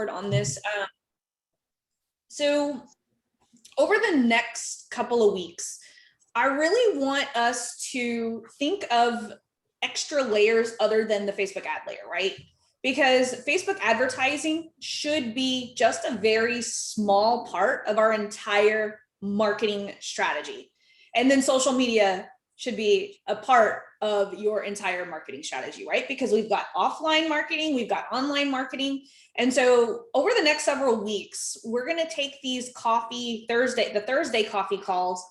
on this. So over the next couple of weeks, I really want us to think of extra layers other than the Facebook ad layer, right? Because Facebook advertising should be just a very small part of our entire marketing strategy. And then social media should be a part of your entire marketing strategy, right? Because we've got offline marketing, we've got online marketing. And so over the next several weeks, we're going to take these the Thursday coffee calls,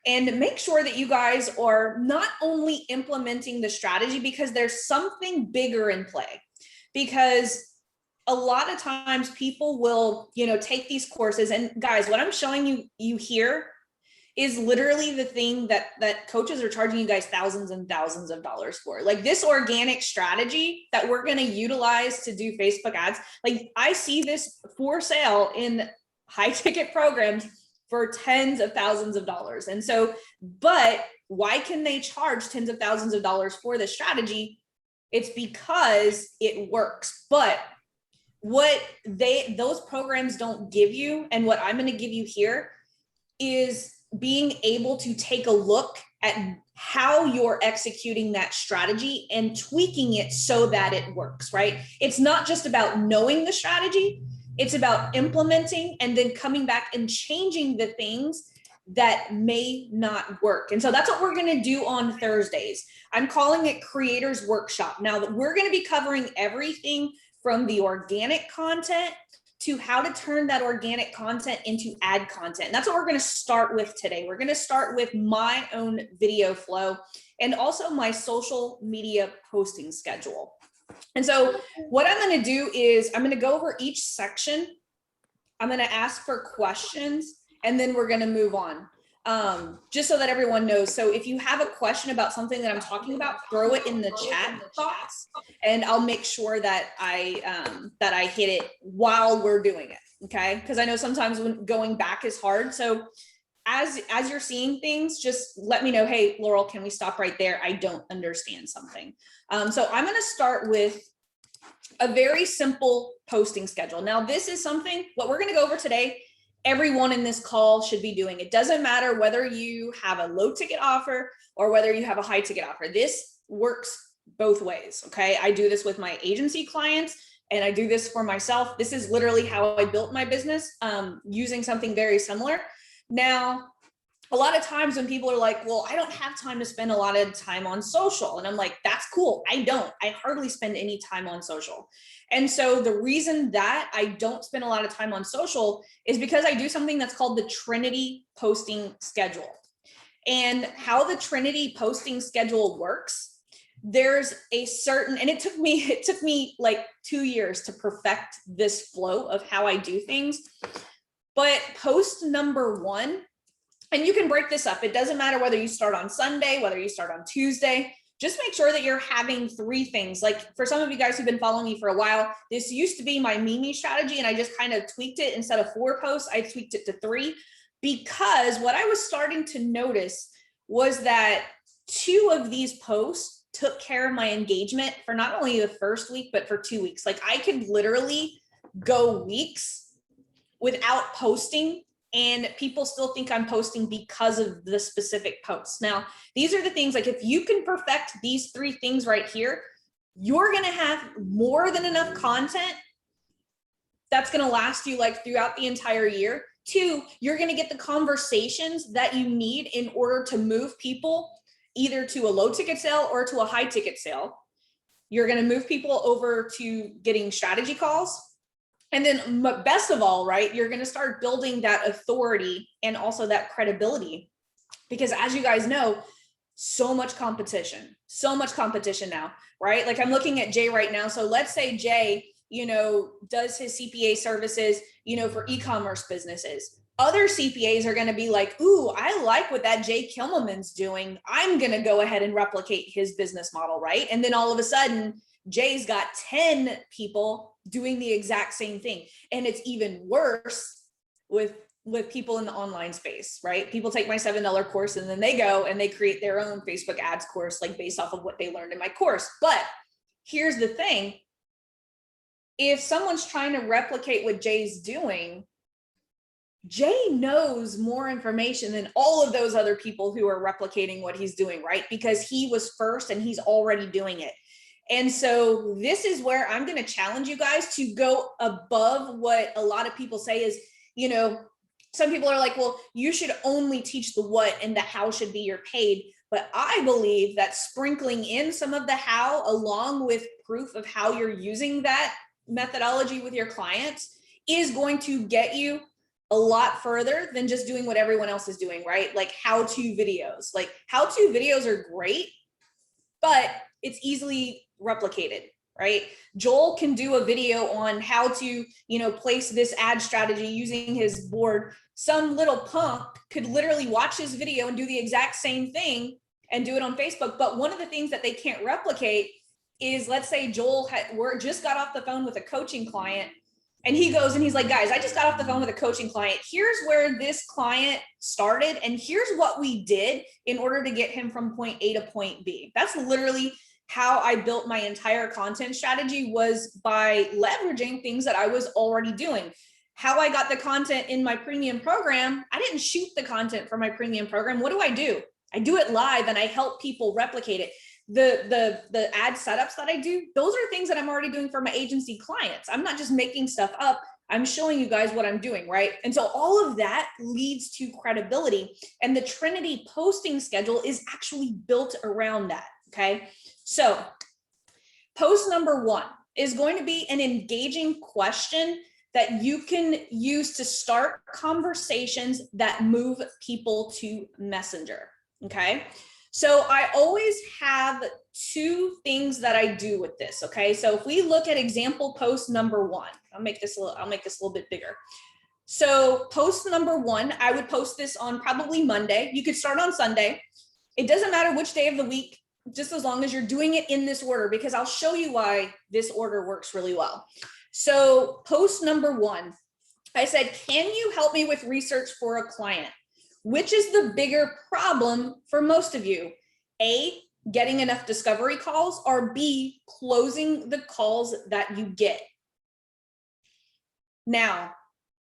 and make sure that you guys are not only implementing the strategy, because there's something bigger in play. Because a lot of times people will, take these courses, and guys, what I'm showing you here is literally the thing that coaches are charging you guys thousands and thousands of dollars for. Like this organic strategy that we're going to utilize to do Facebook ads. Like I see this for sale in high ticket programs for tens of thousands of dollars. And so, but why can they charge tens of thousands of dollars for this strategy? It's because it works. But what those programs don't give you, and what I'm going to give you here, is being able to take a look at how you're executing that strategy and tweaking it so that it works, right? It's not just about knowing the strategy, it's about implementing and then coming back and changing the things that may not work. And so that's what we're going to do on Thursdays. I'm calling it Creators Workshop. Now that we're going to be covering everything from the organic content to how to turn that organic content into ad content. And that's what we're going to start with today. We're going to start with my own video flow and also my social media posting schedule. And so what I'm going to do is I'm going to go over each section. I'm going to ask for questions, and then we're going to move on. Just so that everyone knows. So if you have a question about something that I'm talking about, throw it in the chat box, and I'll make sure that I hit it while we're doing it. Okay. Because I know sometimes when going back is hard. So as you're seeing things, just let me know, hey, Laurel, can we stop right there? I don't understand something. So I'm going to start with a very simple posting schedule. Now, this is what we're going to go over today. Everyone in this call should be doing. It doesn't matter whether you have a low ticket offer or whether you have a high ticket offer. This works both ways. Okay. I do this with my agency clients and I do this for myself. This is literally how I built my business, using something very similar. Now, a lot of times when people are like, well, I don't have time to spend a lot of time on social. And I'm like, that's cool. I hardly spend any time on social. And so the reason that I don't spend a lot of time on social is because I do something that's called the Trinity posting schedule. And how the Trinity posting schedule works, there's a certain, and it took me like 2 years to perfect this flow of how I do things. But post number 1, and you can break this up. It doesn't matter whether you start on Sunday, whether you start on Tuesday. Just make sure that you're having 3 things. Like for some of you guys who've been following me for a while, this used to be my Mimi strategy, and I just kind of tweaked it. Instead of 4 posts, I tweaked it to 3, because what I was starting to notice was that 2 of these posts took care of my engagement for not only the first week, but for 2 weeks. Like I could literally go weeks without posting, and people still think I'm posting because of the specific posts. Now, these are the things, like if you can perfect these 3 things right here, you're going to have more than enough content that's going to last you like throughout the entire year. 2, you're going to get the conversations that you need in order to move people either to a low ticket sale or to a high ticket sale. You're going to move people over to getting strategy calls. And then best of all, right, you're going to start building that authority and also that credibility, because as you guys know, so much competition now, right? Like I'm looking at Jay right now. So let's say Jay, does his CPA services, for e-commerce businesses. Other CPAs are going to be like, ooh, I like what that Jay Kimmelman's doing. I'm going to go ahead and replicate his business model, right? And then all of a sudden, Jay's got 10 people doing the exact same thing. And it's even worse with people in the online space, right? People take my $7 course and then they go and they create their own Facebook ads course, like based off of what they learned in my course. But here's the thing. if someone's trying to replicate what Jay's doing, Jay knows more information than all of those other people who are replicating what he's doing, right? Because he was first and he's already doing it. And so this is where I'm going to challenge you guys to go above what a lot of people say is, you know, some people are like, well, you should only teach the what and the how should be your paid. But I believe that sprinkling in some of the how along with proof of how you're using that methodology with your clients is going to get you a lot further than just doing what everyone else is doing, right? Like how-to videos. Like how-to videos are great, but it's easily replicated, right? Joel can do a video on how to, you know, place this ad strategy using his board. Some little punk could literally watch his video and do the exact same thing and do it on Facebook. But one of the things that they can't replicate is, let's say Joel just got off the phone with a coaching client, and he goes and he's like, guys, I just got off the phone with a coaching client. Here's where this client started, and here's what we did in order to get him from point A to point B. That's literally how I built my entire content strategy, was by leveraging things that I was already doing. How I got the content in my premium program, I didn't shoot the content for my premium program. What do? I do it live and I help people replicate it. The ad setups that I do, those are things that I'm already doing for my agency clients. I'm not just making stuff up. I'm showing you guys what I'm doing, right? And so all of that leads to credibility. And the Trinity posting schedule is actually built around that, okay? So post number 1 is going to be an engaging question that you can use to start conversations that move people to Messenger, okay? So I always have 2 things that I do with this, okay? So if we look at example post number 1, I'll make this a little bit bigger. So post number 1, I would post this on probably Monday. You could start on Sunday. It doesn't matter which day of the week, just as long as you're doing it in this order, because I'll show you why this order works really well. So post number 1, I said, can you help me with research for a client? Which is the bigger problem for most of you? A, getting enough discovery calls, or B, closing the calls that you get? Now,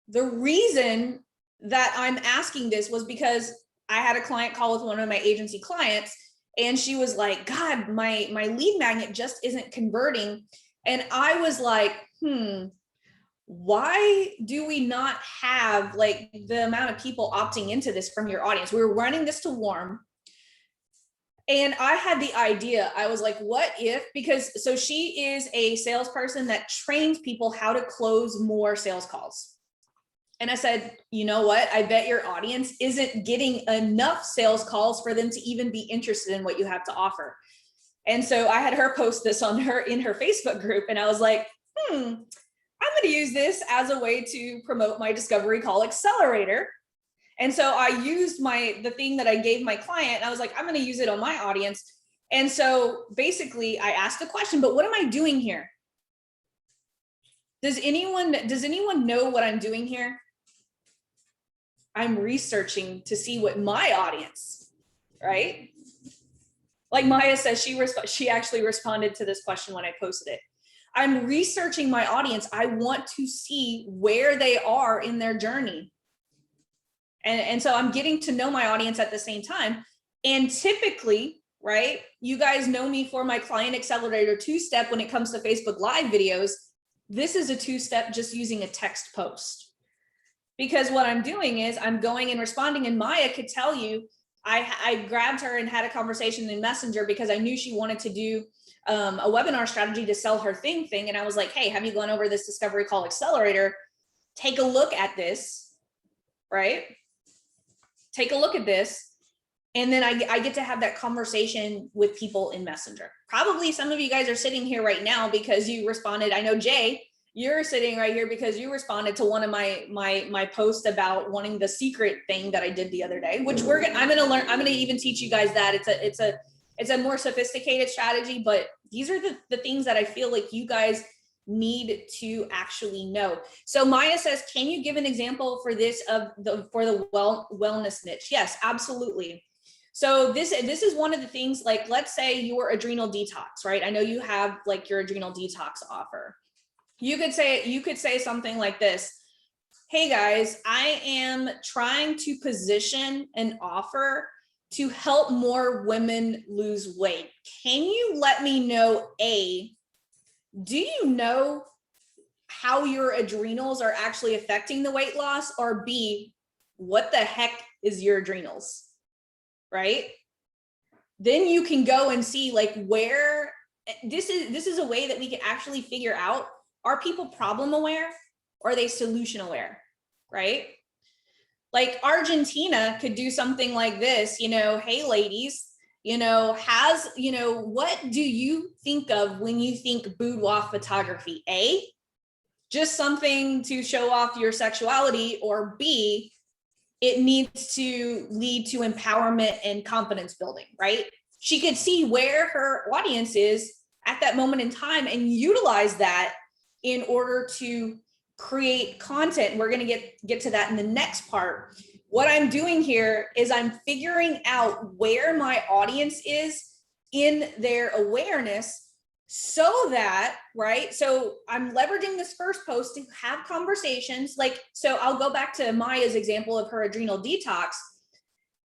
the reason that I'm asking this was because I had a client call with one of my agency clients, and she was like, God, my lead magnet just isn't converting. And I was like, why do we not have like the amount of people opting into this from your audience? We were running this to warm. And I had the idea, I was like, what if, because so she is a salesperson that trains people how to close more sales calls. And I said, you know what? I bet your audience isn't getting enough sales calls for them to even be interested in what you have to offer. And so I had her post this in her Facebook group. And I was like, I'm going to use this as a way to promote my discovery call accelerator. And so I used the thing that I gave my client. And I was like, I'm going to use it on my audience. And so basically I asked the question, but what am I doing here? Does anyone know what I'm doing here? I'm researching to see what my audience, right? Like Maya says, she actually responded to this question when I posted it. I'm researching my audience. I want to see where they are in their journey. And so I'm getting to know my audience at the same time. And typically, right, you guys know me for my client accelerator 2-step when it comes to Facebook Live videos. This is a 2-step just using a text post. Because what I'm doing is I'm going and responding, and Maya could tell you, I grabbed her and had a conversation in Messenger because I knew she wanted to do a webinar strategy to sell her thing. And I was like, hey, have you gone over this discovery call accelerator? Take a look at this, right? Take a look at this. And then I get to have that conversation with people in Messenger. Probably some of you guys are sitting here right now because you responded. I know Jay, you're sitting right here because you responded to one of my posts about wanting the secret thing that I did the other day, which I'm going to learn. I'm going to even teach you guys that it's a more sophisticated strategy, but these are the things that I feel like you guys need to actually know. So Maya says, can you give an example for this for the wellness niche? Yes, absolutely. So this is one of the things, like, let's say your adrenal detox, right? I know you have like your adrenal detox offer. You could say something like this. Hey guys, I am trying to position an offer to help more women lose weight. Can you let me know, A, do you know how your adrenals are actually affecting the weight loss? Or B, what the heck is your adrenals? Right? Then you can go and see like where this is a way that we can actually figure out, are people problem aware or are they solution aware? Right? Like Argentina could do something like this, hey ladies, what do you think of when you think boudoir photography? A, just something to show off your sexuality, or B, it needs to lead to empowerment and confidence building, right? She could see where her audience is at that moment in time and utilize that in order to create content. We're going to get to that in the next part. What I'm doing here is I'm figuring out where my audience is in their awareness, so that, right? So I'm leveraging this first post to have conversations. So I'll go back to Maya's example of her adrenal detox.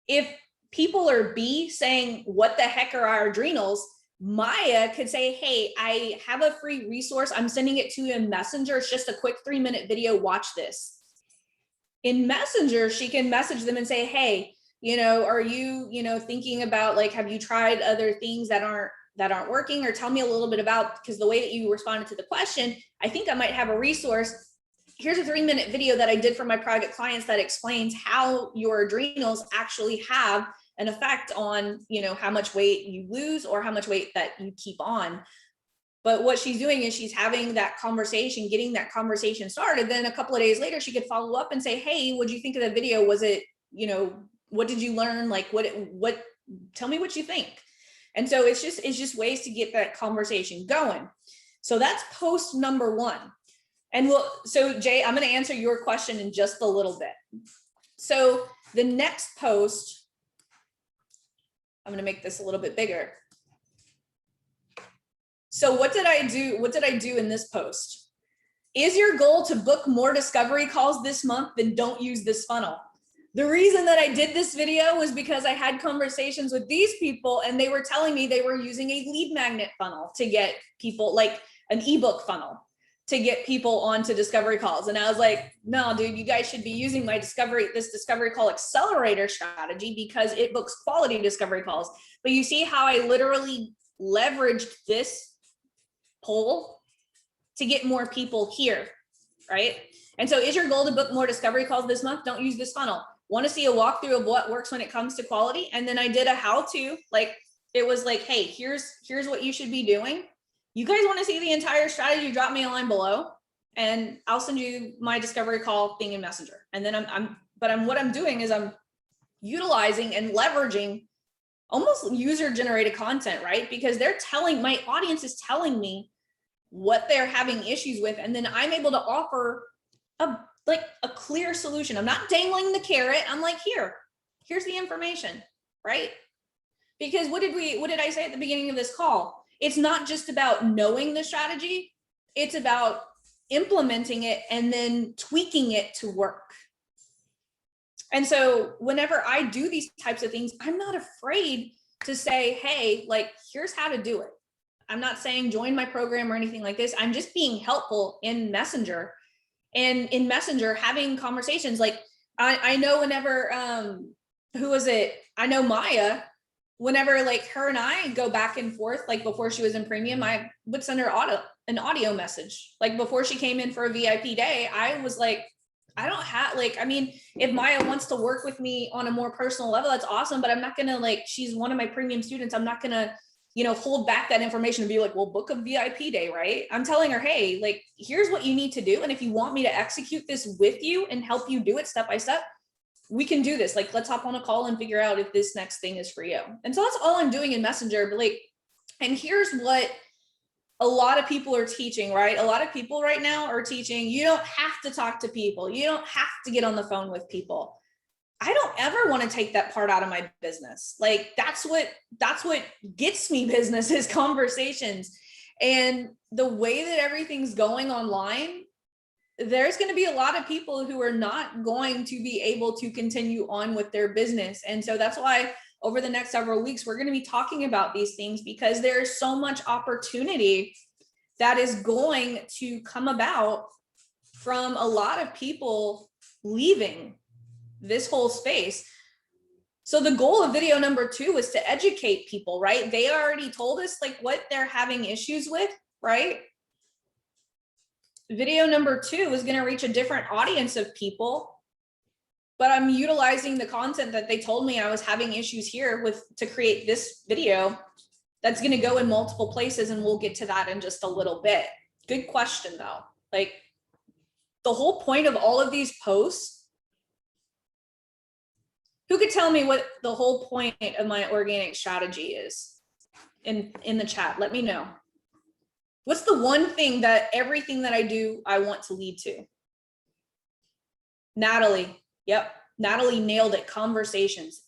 If people are B, saying, what the heck are our adrenals? Maya could say, hey, I have a free resource. I'm sending it to you in Messenger. It's just a quick 3-minute video. Watch this. In Messenger, she can message them and say, hey, are you, thinking about, have you tried other things that aren't working? Or tell me a little bit about, because the way that you responded to the question, I think I might have a resource. Here's a 3-minute video that I did for my private clients that explains how your adrenals actually have an effect on, how much weight you lose or how much weight that you keep on. But what she's doing is she's having that conversation, getting that conversation started. Then a couple of days later, she could follow up and say, hey, what'd you think of the video? Was it, what did you learn? What, tell me what you think. And so it's just ways to get that conversation going. So that's post number 1. And so Jay, I'm going to answer your question in just a little bit. So the next post, I'm going to make this a little bit bigger. So what did I do? What did I do in this post? Is your goal to book more discovery calls this month? Then don't use this funnel. The reason that I did this video was because I had conversations with these people and they were telling me they were using a lead magnet funnel to get people, like an ebook funnel, to get people onto discovery calls. And I was like, no, dude, you guys should be using this discovery call accelerator strategy, because it books quality discovery calls. But you see how I literally leveraged this poll to get more people here, right? And so is your goal to book more discovery calls this month? Don't use this funnel. Want to see a walkthrough of what works when it comes to quality? And then I did a how-to, it was like, hey, here's what you should be doing. You guys want to see the entire strategy? Drop me a line below and I'll send you my discovery call thing in Messenger. And then what I'm doing is I'm utilizing and leveraging almost user-generated content, right? Because my audience is telling me what they're having issues with. And then I'm able to offer a clear solution. I'm not dangling the carrot. I'm like, here's the information, right? Because what did I say at the beginning of this call? It's not just about knowing the strategy. It's about implementing it and then tweaking it to work. And so whenever I do these types of things, I'm not afraid to say, hey, here's how to do it. I'm not saying join my program or anything like this. I'm just being helpful in Messenger. And in Messenger, having conversations, I know whenever, who was it? I know Maya, whenever her and I go back and forth, before she was in premium, I would send her an audio message. Before she came in for a VIP day, I was like, I don't have, if Maya wants to work with me on a more personal level, that's awesome. But I'm not going to, she's one of my premium students. I'm not going to, hold back that information and be like, well, book a VIP day, right? I'm telling her, hey, here's what you need to do. And if you want me to execute this with you and help you do it step by step, we can do this. Let's hop on a call and figure out if this next thing is for you. And so that's all I'm doing in Messenger. But and here's what a lot of people are teaching, right? A lot of people right now are teaching, you don't have to talk to people. You don't have to get on the phone with people. I don't ever want to take that part out of my business. That's what gets me business, is conversations. And the way that everything's going online, there's going to be a lot of people who are not going to be able to continue on with their business. And so that's why over the next several weeks, we're going to be talking about these things, because there's so much opportunity that is going to come about from a lot of people leaving this whole space. So the goal of video number 2 was to educate people, right? They already told us like what they're having issues with, right? Video number 2 is going to reach a different audience of people, but I'm utilizing the content that they told me I was having issues here with to create this video that's going to go in multiple places, and we'll get to that in just a little bit. Good question though. Like, the whole point of all of these posts, who could tell me what the whole point of my organic strategy is in the chat? Let me know. What's the one thing that everything that I do, I want to lead to? Natalie. Yep. Natalie nailed it. Conversations.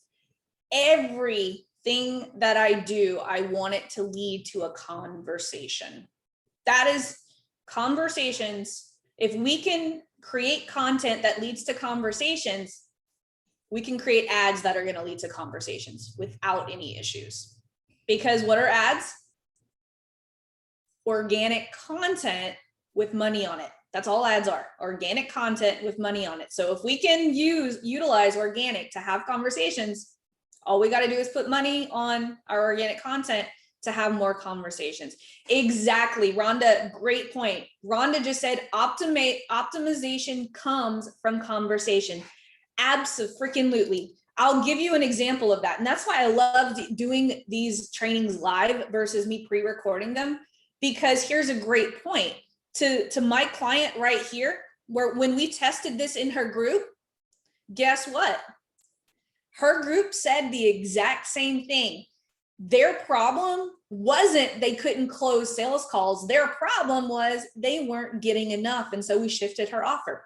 Everything that I do, I want it to lead to a conversation. That is conversations. If we can create content that leads to conversations, we can create ads that are going to lead to conversations without any issues. Because what are ads? Organic content with money on it. That's all ads are. Organic content with money on it. So if we can utilize organic to have conversations, all we got to do is put money on our organic content to have more conversations. Exactly. Rhonda, great point. Rhonda just said optimization comes from conversation. Absolutely. I'll give you an example of that. And that's why I loved doing these trainings live versus me pre-recording them, because here's a great point to my client right here, where when we tested this in her group, guess what? Her group said the exact same thing. Their problem wasn't they couldn't close sales calls. Their problem was they weren't getting enough. And so we shifted her offer.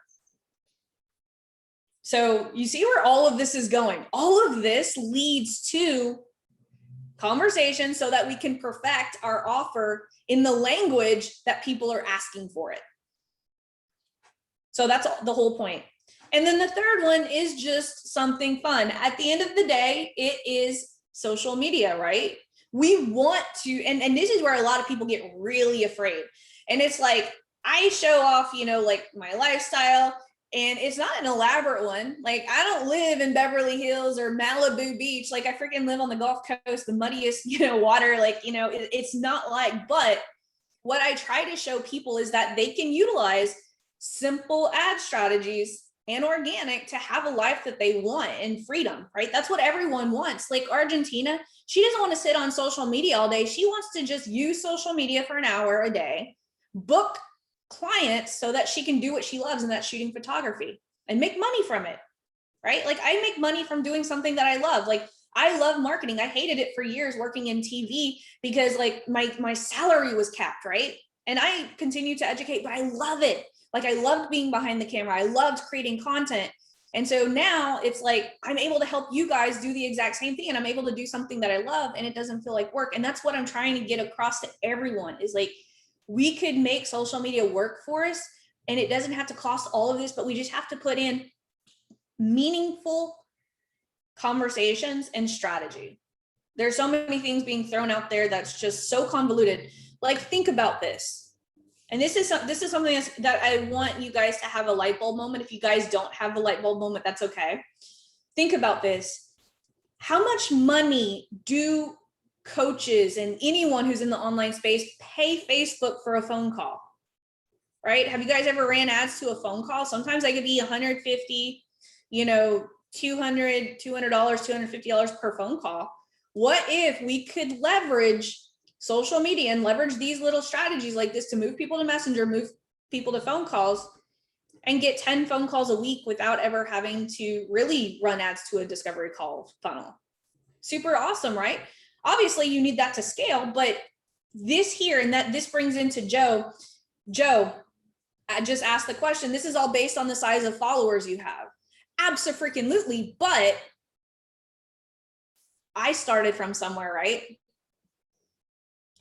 So you see where all of this is going. All of this leads to conversation so that we can perfect our offer in the language that people are asking for it. So that's the whole point. And then the third one is just something fun. At the end of the day, it is social media, right? We want to, and this is where a lot of people get really afraid. And it's like, I show off, like my lifestyle, and it's not an elaborate one. Like, I don't live in Beverly Hills or Malibu Beach. Like, I freaking live on the Gulf Coast, the muddiest, water. Like, it's not like, but what I try to show people is that they can utilize simple ad strategies and organic to have a life that they want and freedom, right? That's what everyone wants. Like Argentina, she doesn't want to sit on social media all day. She wants to just use social media for an hour a day, book clients so that she can do what she loves, and that's shooting photography, and make money from it, right? Like, I make money from doing something that I love. Like, I love marketing. I hated it for years working in TV because like my salary was capped, right? And I continue to educate, but I love it. Like, I loved being behind the camera. I loved creating content. And so now it's like, I'm able to help you guys do the exact same thing, and I'm able to do something that I love, and it doesn't feel like work. And that's what I'm trying to get across to everyone, is like, we could make social media work for us, and it doesn't have to cost all of this, but we just have to put in meaningful conversations and strategy. There's so many things being thrown out there that's just so convoluted. Like, think about this. And this is something that I want you guys to have a light bulb moment. If you guys don't have the light bulb moment, that's okay. Think about this. How much money do coaches and anyone who's in the online space pay Facebook for a phone call, right? Have you guys ever ran ads to a phone call? Sometimes they could be $150, $200, $250 per phone call. What if we could leverage social media and leverage these little strategies like this to move people to Messenger, move people to phone calls, and get 10 phone calls a week without ever having to really run ads to a discovery call funnel? Super awesome, right? Obviously you need that to scale, but this here, and that this brings into Joe, I just asked the question, this is all based on the size of followers you have. Abso-freaking-lutely, but I started from somewhere, right?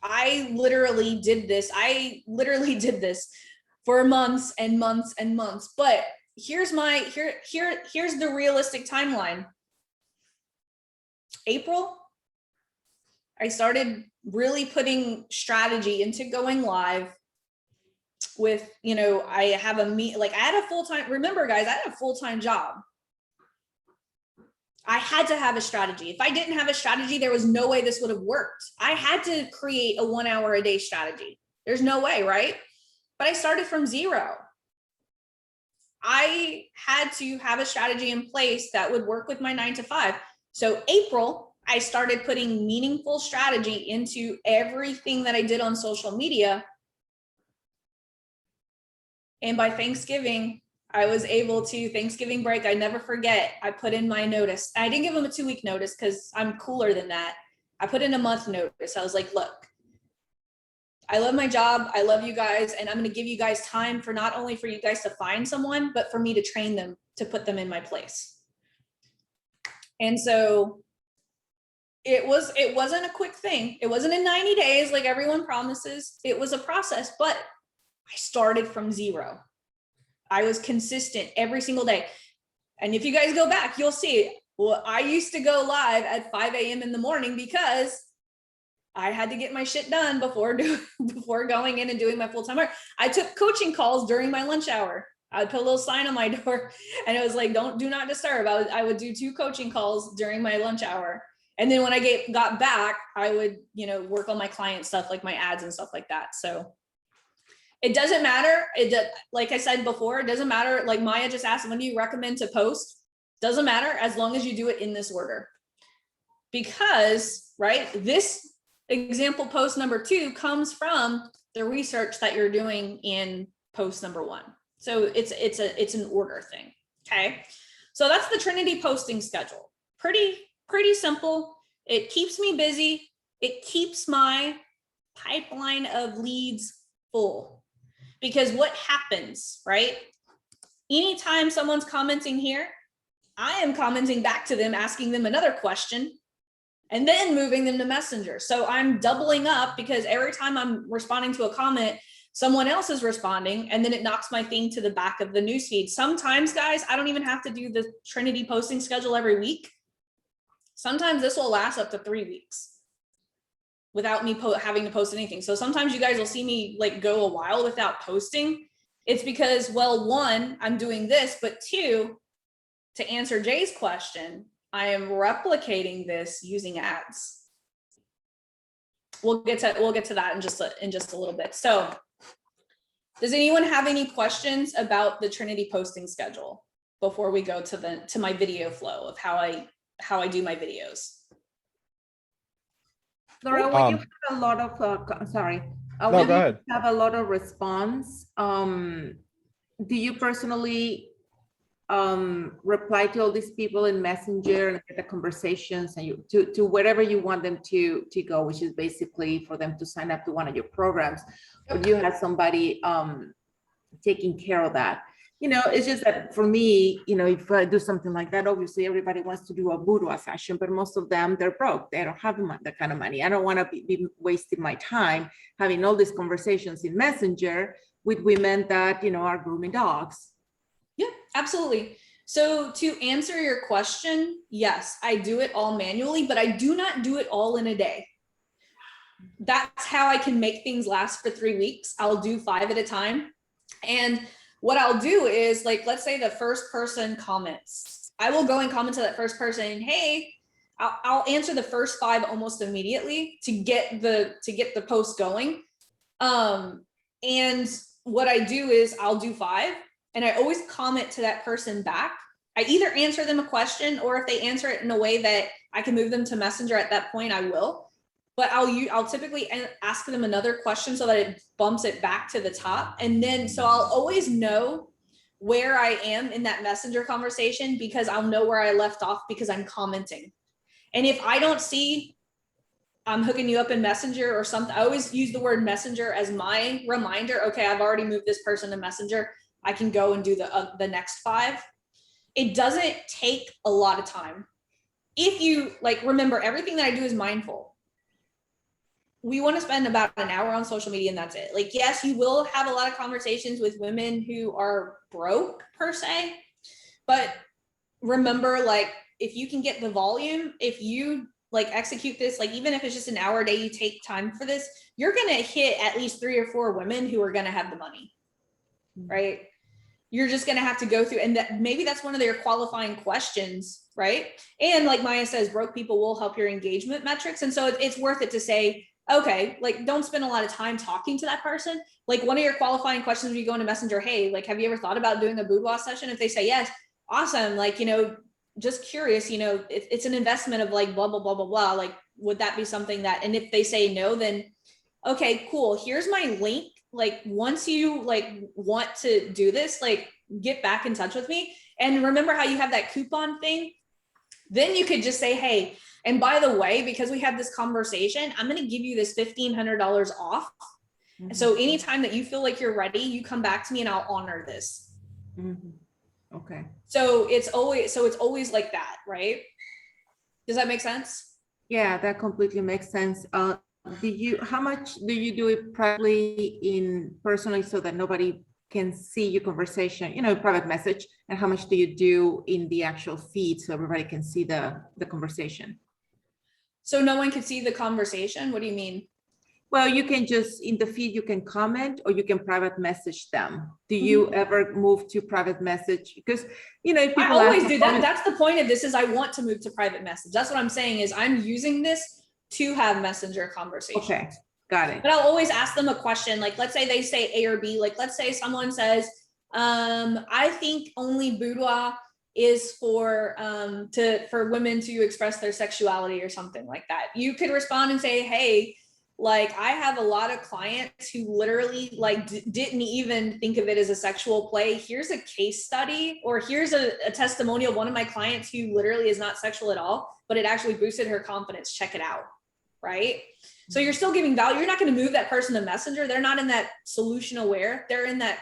I literally did this. For months and months and months. But here's the realistic timeline. April, I started really putting strategy into going live with, I have I had a full-time, remember guys, I had a full-time job. I had to have a strategy. If I didn't have a strategy, there was no way this would have worked. I had to create a 1 hour a day strategy. There's no way, right? But I started from zero. I had to have a strategy in place that would work with my 9 to 5. So April, I started putting meaningful strategy into everything that I did on social media. And by Thanksgiving, I was able to, Thanksgiving break, I never forget, I put in my notice. I didn't give them a 2-week notice because I'm cooler than that. I put in a month notice. I was like, look, I love my job. I love you guys. And I'm going to give you guys time for not only for you guys to find someone, but for me to train them, to put them in my place. And so it wasn't a quick thing. It wasn't in 90 days like everyone promises. It was a process, but I started from zero. I was consistent every single day. And if you guys go back, you'll see, well, I used to go live at 5 a.m. in the morning because I had to get my shit done before going in and doing my full-time work. I took coaching calls during my lunch hour. I would put a little sign on my door and it was like, do not disturb. I would do 2 coaching calls during my lunch hour. And then when I got back, I would, work on my client stuff, like my ads and stuff like that. So it doesn't matter. Like I said before, it doesn't matter. Like Maya just asked, when do you recommend to post? Doesn't matter as long as you do it in this order. Because, right, this example post number 2 comes from the research that you're doing in post number 1. So it's an order thing. Okay. So that's the Trinity posting schedule. Pretty simple. It keeps me busy. It keeps my pipeline of leads full. Because what happens, right? Anytime someone's commenting here, I am commenting back to them, asking them another question, and then moving them to Messenger. So I'm doubling up because every time I'm responding to a comment, someone else is responding, and then it knocks my thing to the back of the newsfeed. Sometimes, guys, I don't even have to do the Trinity posting schedule every week. Sometimes this will last up to 3 weeks without me having to post anything. So sometimes you guys will see me like go a while without posting. It's because, well, 1, I'm doing this, but 2, to answer Jay's question, I am replicating this using ads. We'll get to that in just a little bit. So does anyone have any questions about the Trinity posting schedule before we go to my video flow of how I do my videos? Laurel, when you have a lot of, No, go ahead. Have a lot of response, do you personally reply to all these people in Messenger and get the conversations and to wherever you want them to go, which is basically for them to sign up to one of your programs, or do you have somebody taking care of that? It's just that for me, if I do something like that, obviously everybody wants to do a boudoir session, but most of them, they're broke. They don't have that kind of money. I don't want to be wasting my time having all these conversations in Messenger with women that, are grooming dogs. Yeah, absolutely. So to answer your question, yes, I do it all manually, but I do not do it all in a day. That's how I can make things last for 3 weeks. I'll do 5 at a time. And what I'll do is, like, let's say the first person comments, I will go and comment to that first person. Hey, I'll answer the first 5 almost immediately to get the post going. And what I do is I'll do 5 and I always comment to that person back. I either answer them a question, or if they answer it in a way that I can move them to Messenger at that point, I will. But I'll typically ask them another question so that it bumps it back to the top. And then, so I'll always know where I am in that Messenger conversation because I'll know where I left off because I'm commenting. And if I don't see I'm hooking you up in Messenger or something, I always use the word Messenger as my reminder. Okay, I've already moved this person to Messenger. I can go and do the next 5. It doesn't take a lot of time. If you remember, everything that I do is mindful. we want to spend about an hour on social media and that's it. Like, yes, you will have a lot of conversations with women who are broke per se, but remember, like, if you can get the volume, if you like execute this, like even if it's just an hour a day, you take time for this, you're going to hit at least 3 or 4 women who are going to have the money, right? You're just going to have to go through, and that maybe that's one of their qualifying questions, right? And like Maya says, broke people will help your engagement metrics. And so it's worth it to say, okay, like don't spend a lot of time talking to that person. Like one of your qualifying questions when you go into Messenger, hey, like, have you ever thought about doing a boudoir session? If they say yes, awesome. Like, you know, just curious, you know, it's an investment of like, blah, blah, blah, blah, blah. Like, would that be something that, and if they say no, then okay, cool. Here's my link. Like once you like want to do this, like get back in touch with me. And remember how you have that coupon thing? Then you could just say, hey, and by the way, because we had this conversation, I'm going to give you this $1,500 off. Mm-hmm. So anytime that you feel like you're ready, you come back to me and I'll honor this. Mm-hmm. Okay. So it's always like that, right? Does that make sense? Yeah, that completely makes sense. How much do you do it privately in personally so that nobody can see your conversation, you know, private message, and how much do you do in the actual feed so everybody can see the conversation? So no one can see the conversation? What do you mean? Well, you can just, in the feed, you can comment or you can private message them. Do you ever move to private message? Because, you know, people I always do that. That's the point of this, is I want to move to private message. That's what I'm saying, is I'm using this to have messenger conversations. Okay, got it. But I'll always ask them a question. Like, let's say they say A or B. Like, let's say someone says, I think only boudoir is for women to express their sexuality or something like that. You could respond and say, hey, like I have a lot of clients who literally like didn't even think of it as a sexual play. Here's a case study, or here's a testimonial of one of my clients who literally is not sexual at all, but it actually boosted her confidence. Check it out, right? So you're still giving value. You're not going to move that person to Messenger. They're not in that solution aware. They're in that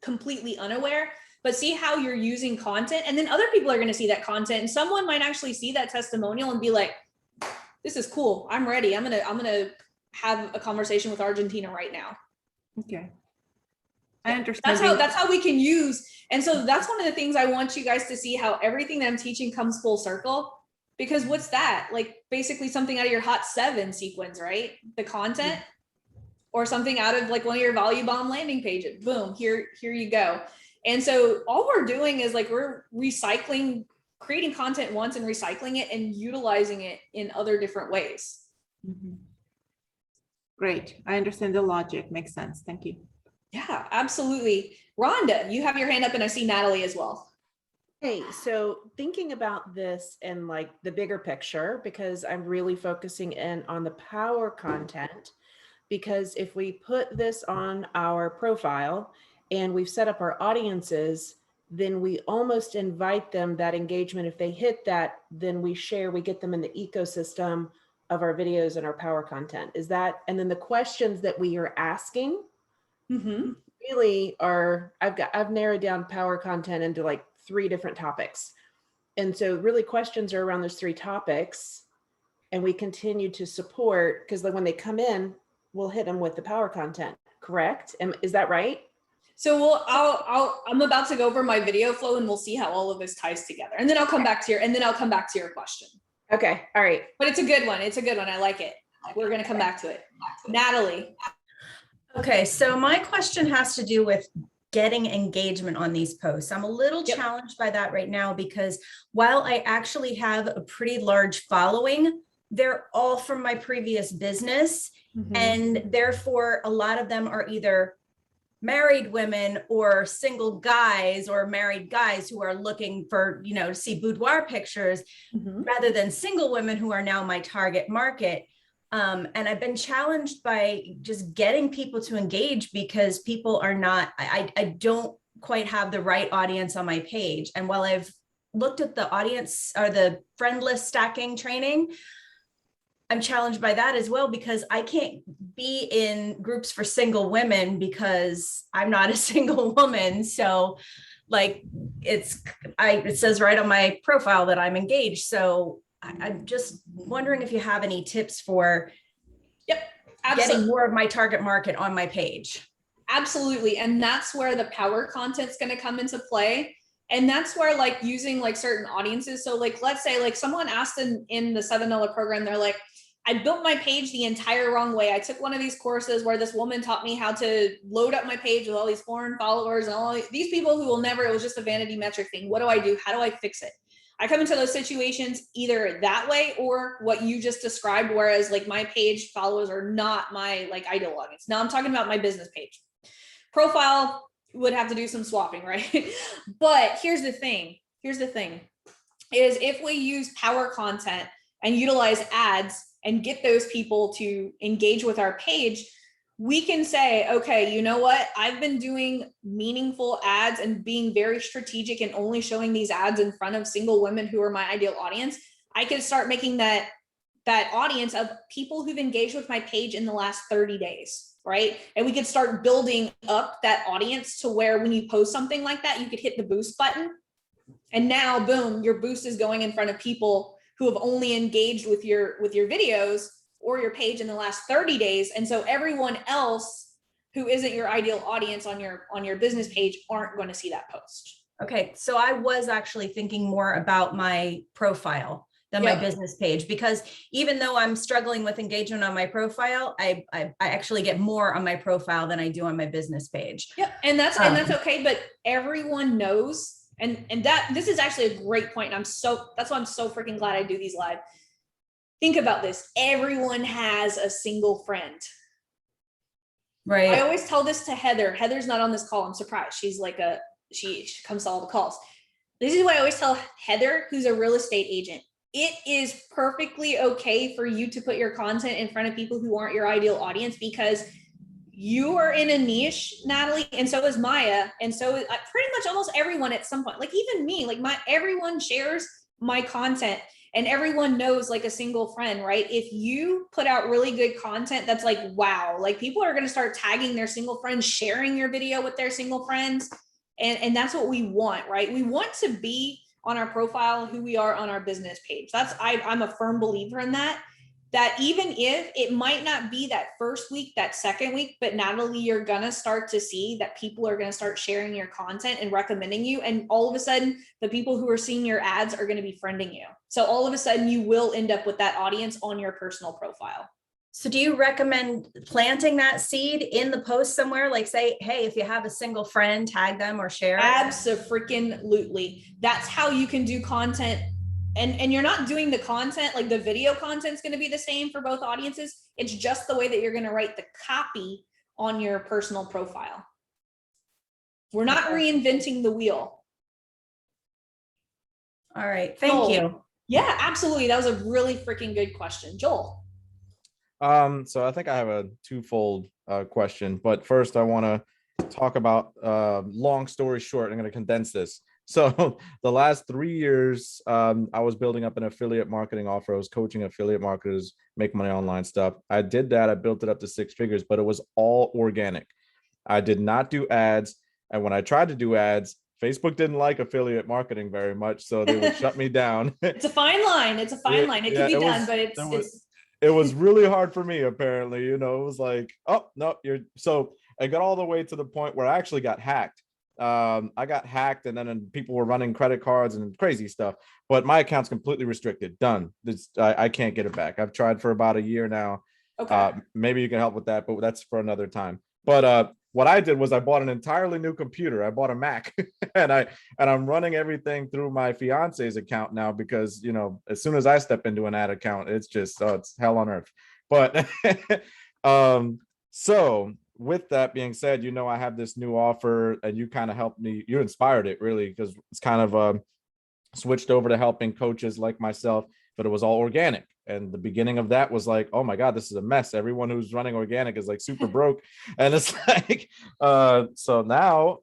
completely unaware. But see how you're using content, and then other people are going to see that content, and someone might actually see that testimonial and be like, this is cool. I'm ready. I'm gonna have a conversation with Argentina right now. Okay. I understand. That's how we can use. And so that's one of the things I want you guys to see, how everything that I'm teaching comes full circle. Because what's that? Like basically something out of your Hot 7 sequence, right? The content, or something out of like one of your Value Bomb landing pages. Boom, here you go. And so all we're doing is like we're recycling, creating content once and recycling it and utilizing it in other different ways. Mm-hmm. Great. I understand the logic. Makes sense. Thank you. Yeah, absolutely. Rhonda, you have your hand up, and I see Natalie as well. Hey, so thinking about this in like the bigger picture, because I'm really focusing in on the power content, because if we put this on our profile and we've set up our audiences, then we almost invite them that engagement. If they hit that, then we get them in the ecosystem of our videos and our power content. Is that, and then the questions that we are asking really are, I've narrowed down power content into like 3 different topics. And so really questions are around those 3 topics, and we continue to support, because like when they come in, we'll hit them with the power content, correct? Is that right? So I'm about to go over my video flow, and we'll see how all of this ties together. And then I'll come back to your question. Okay. All right. But it's a good one. It's a good one. I like it. We're going to come back to it. Natalie. Okay. So my question has to do with getting engagement on these posts. I'm a little challenged by that right now, because while I actually have a pretty large following, they're all from my previous business. And therefore a lot of them are either married women or single guys or married guys who are looking for, you know, to see boudoir pictures rather than single women who are now my target market. And I've been challenged by just getting people to engage, because people are not, I don't quite have the right audience on my page. And while I've looked at the audience or the friend list stacking training, I'm challenged by that as well, because I can't be in groups for single women because I'm not a single woman. So like it says right on my profile that I'm engaged. So I'm just wondering if you have any tips for Yep. getting more of my target market on my page. Absolutely. And that's where the power content's going to come into play. And that's where like using like certain audiences. So like, let's say like someone asked in the $7 program, they're like, I built my page the entire wrong way. I took one of these courses where this woman taught me how to load up my page with all these foreign followers and all these people who will never, it was just a vanity metric thing. What do I do? How do I fix it? I come into those situations either that way or what you just described, whereas like my page followers are not my like ideal audience. Now I'm talking about my business page. Profile would have to do some swapping, right? But here's the thing is if we use power content and utilize ads and get those people to engage with our page, we can say, okay, you know what? I've been doing meaningful ads and being very strategic and only showing these ads in front of single women who are my ideal audience. I can start making that audience of people who've engaged with my page in the last 30 days, right? And we could start building up that audience to where when you post something like that, you could hit the boost button. And now, boom, your boost is going in front of people who have only engaged with your videos or your page in the last 30 days. And so everyone else who isn't your ideal audience on your business page aren't going to see that post. Okay. So I was actually thinking more about my profile than my business page, because even though I'm struggling with engagement on my profile, I actually get more on my profile than I do on my business page. Yeah. And that's okay. But everyone knows. And that this is actually a great point. That's why I'm so freaking glad I do these live. Think about this. Everyone has a single friend. Right. I always tell this to Heather. Heather's not on this call. I'm surprised. She's like she comes to all the calls. This is what I always tell Heather, who's a real estate agent. It is perfectly okay for you to put your content in front of people who aren't your ideal audience, because you are in a niche, Natalie, and so is Maya, and so is pretty much almost everyone at some point. Like even me, like everyone shares my content, and everyone knows like a single friend, right? If you put out really good content that's like, wow, like people are going to start tagging their single friends, sharing your video with their single friends, and that's what we want, right? We want to be on our profile who we are on our business page. I'm a firm believer in that even if it might not be that first week, that second week, but Natalie, you're going to start to see that people are going to start sharing your content and recommending you. And all of a sudden, the people who are seeing your ads are going to be friending you. So all of a sudden you will end up with that audience on your personal profile. So do you recommend planting that seed in the post somewhere? Like say, hey, if you have a single friend, tag them or share it? Abso-freaking-lutely. That's how you can do content. And you're not doing the content, like the video content is going to be the same for both audiences. It's just the way that you're going to write the copy on your personal profile. We're not reinventing the wheel. All right. Thank you. Yeah, absolutely. That was a really freaking good question. Joel. So I think I have a twofold question, but first I want to talk about long story short. I'm going to condense this. So the last 3 years, I was building up an affiliate marketing offer. I was coaching affiliate marketers make money online stuff. I did that. I built it up to 6 figures, but it was all organic. I did not do ads. And when I tried to do ads, Facebook didn't like affiliate marketing very much, so they would shut me down. It's a fine line. It can be done, but it was really hard for me, apparently. It was like, oh no, so I got all the way to the point where I actually got hacked. I got hacked, and then people were running credit cards and crazy stuff, but my account's completely restricted. Done. I can't get it back. I've tried for about a year now. Okay. Maybe you can help with that, but that's for another time. But what I did was I bought an entirely new computer. I bought a Mac and I'm running everything through my fiance's account now, because as soon as I step into an ad account, it's just it's hell on earth. But so with that being said, I have this new offer, and you kind of helped me. You inspired it really, because it's kind of switched over to helping coaches like myself, but it was all organic. And the beginning of that was like, oh my God, this is a mess. Everyone who's running organic is like super broke. And it's like, so now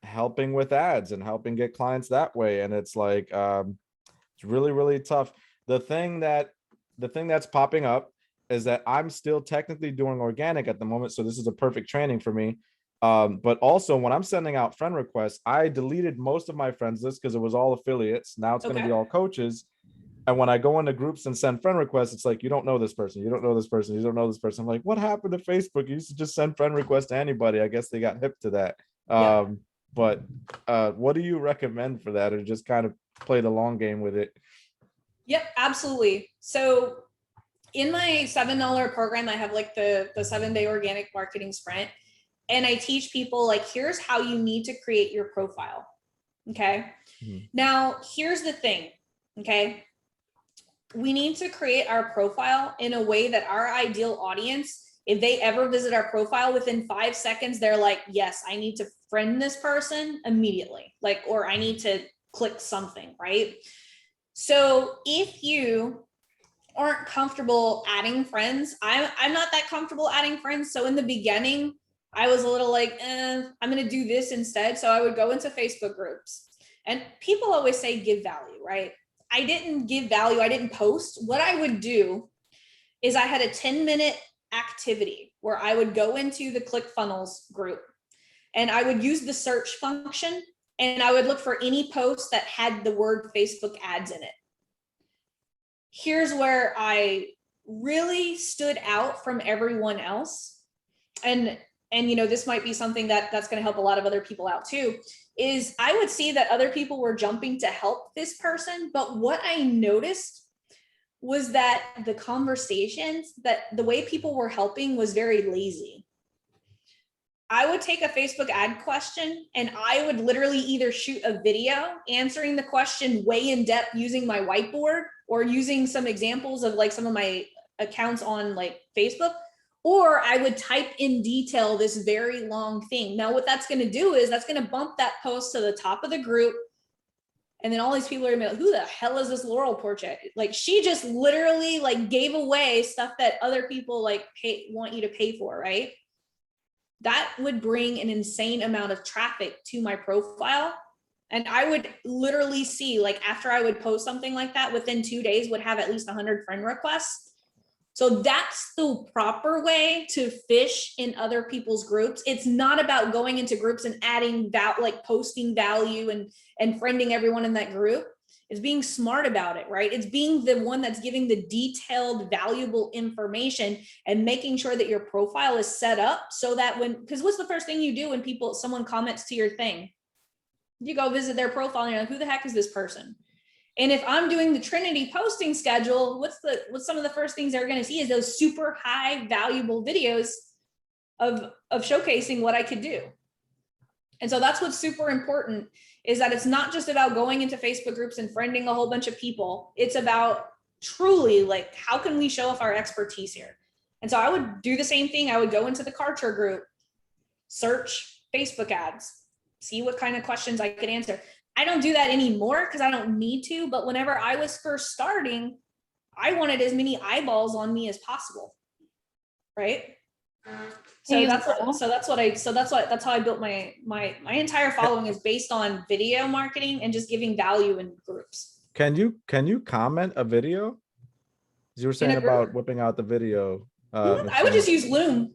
helping with ads and helping get clients that way. And it's like, it's really, really tough. The thing that's popping up is that I'm still technically doing organic at the moment. So this is a perfect training for me. But also when I'm sending out friend requests, I deleted most of my friends list because it was all affiliates. Now it's going to be all coaches. And when I go into groups and send friend requests, it's like, you don't know this person, you don't know this person, you don't know this person. I'm like, what happened to Facebook? You used to just send friend requests to anybody. I guess they got hip to that. But what do you recommend for that, or just kind of play the long game with it? Yep, absolutely. So in my $7 program, I have like the 7-day organic marketing sprint. And I teach people like, here's how you need to create your profile. Okay. Now, here's the thing. Okay. We need to create our profile in a way that our ideal audience, if they ever visit our profile within 5 seconds, they're like, yes, I need to friend this person immediately. Like, or I need to click something, right? So if you aren't comfortable adding friends, I'm not that comfortable adding friends. So in the beginning, I was a little like, I'm going to do this instead. So I would go into Facebook groups, and people always say give value, right? I didn't give value. I didn't post. What I would do is I had a 10-minute activity where I would go into the ClickFunnels group and I would use the search function, and I would look for any post that had the word Facebook ads in it. Here's where I really stood out from everyone else. And you know, this might be something that's going to help a lot of other people out too, is I would see that other people were jumping to help this person. But what I noticed was that the conversations, that the way people were helping was very lazy. I would take a Facebook ad question and I would literally either shoot a video answering the question way in depth using my whiteboard, or using some examples of like some of my accounts on like Facebook, or I would type in detail this very long thing. Now, what that's going to do is that's going to bump that post to the top of the group. And then all these people are gonna be like, who the hell is this Laurel portrait? Like, she just literally like gave away stuff that other people like want you to pay for, right? That would bring an insane amount of traffic to my profile. And I would literally see, like, after I would post something like that, within 2 days would have at least 100 friend requests. So that's the proper way to fish in other people's groups. It's not about going into groups and adding like posting value and friending everyone in that group. It's being smart about it, right? It's being the one that's giving the detailed, valuable information and making sure that your profile is set up so that because what's the first thing you do when someone comments to your thing? You go visit their profile and you're like, who the heck is this person? And if I'm doing the Trinity posting schedule, what's some of the first things they're going to see is those super high valuable videos of showcasing what I could do. And so that's what's super important, is that it's not just about going into Facebook groups and friending a whole bunch of people. It's about truly like, how can we show off our expertise here? And so I would do the same thing. I would go into the Karcher group, search Facebook ads, see what kind of questions I could answer. I don't do that anymore because I don't need to. But whenever I was first starting, I wanted as many eyeballs on me as possible. Right. So that's how I built my entire following is based on video marketing and just giving value in groups. Can you comment a video? As you were saying about whipping out the video. I would just use Loom.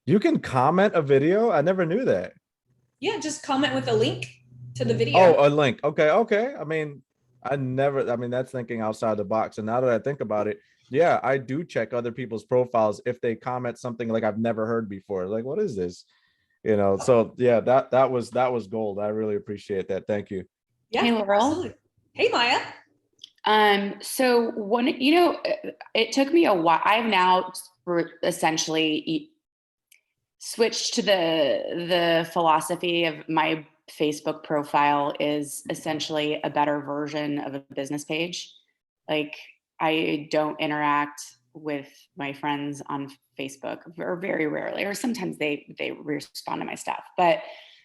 You can comment a video? I never knew that. Yeah, just comment with a link to the video. Oh, a link. Okay. I mean, that's thinking outside the box. And now that I think about it, yeah, I do check other people's profiles if they comment something like I've never heard before. Like, what is this? You know, so yeah, that was gold. I really appreciate that. Thank you. Yeah, hey, Laurel. Absolutely. Hey, Maya. So it took me a while. I've now essentially switched to the philosophy of my Facebook profile is essentially a better version of a business page. Like, I don't interact with my friends on Facebook, or very rarely, or sometimes they respond to my stuff. But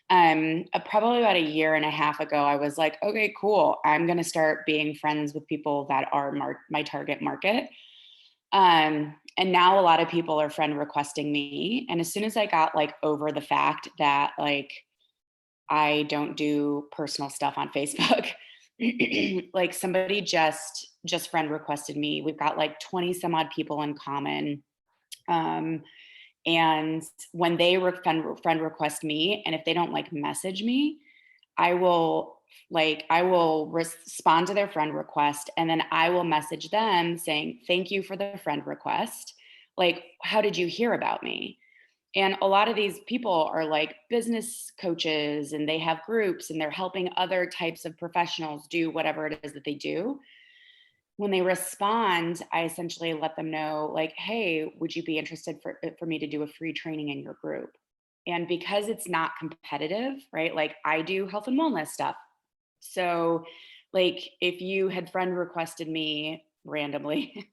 probably about a year and a half ago, I was like, okay, cool. I'm going to start being friends with people that are my target market. And now a lot of people are friend requesting me. And as soon as I got like over the fact that like, I don't do personal stuff on Facebook, like somebody just friend requested me. We've got like 20 some odd people in common. And when they friend request me, and if they don't like message me, I will respond to their friend request, and then I will message them saying, thank you for the friend request. Like, how did you hear about me? And a lot of these people are like business coaches, and they have groups, and they're helping other types of professionals do whatever it is that they do. When they respond, I essentially let them know, like, hey, would you be interested for me to do a free training in your group? And because it's not competitive, right? Like, I do health and wellness stuff. So like, if you had friend requested me randomly,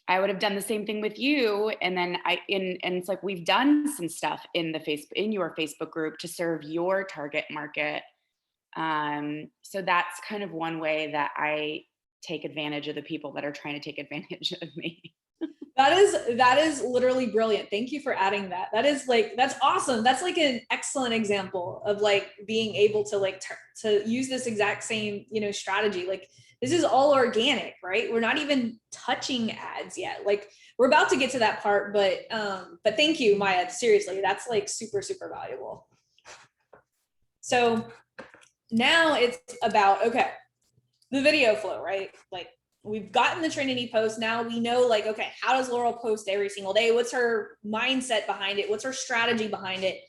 I would have done the same thing with you. And then and it's like, we've done some stuff in your Facebook group to serve your target market. So that's kind of one way that I take advantage of the people that are trying to take advantage of me. That is literally brilliant. Thank you for adding that. That's awesome. That's like an excellent example of like being able to like to use this exact same, strategy. Like, this is all organic, right? We're not even touching ads yet. Like, we're about to get to that part, but thank you, Maya. Seriously, that's like super, super valuable. So now it's about, okay, the video flow, right? Like, we've gotten the Trinity post. Now we know, like, okay, how does Laurel post every single day? What's her mindset behind it? What's her strategy behind it?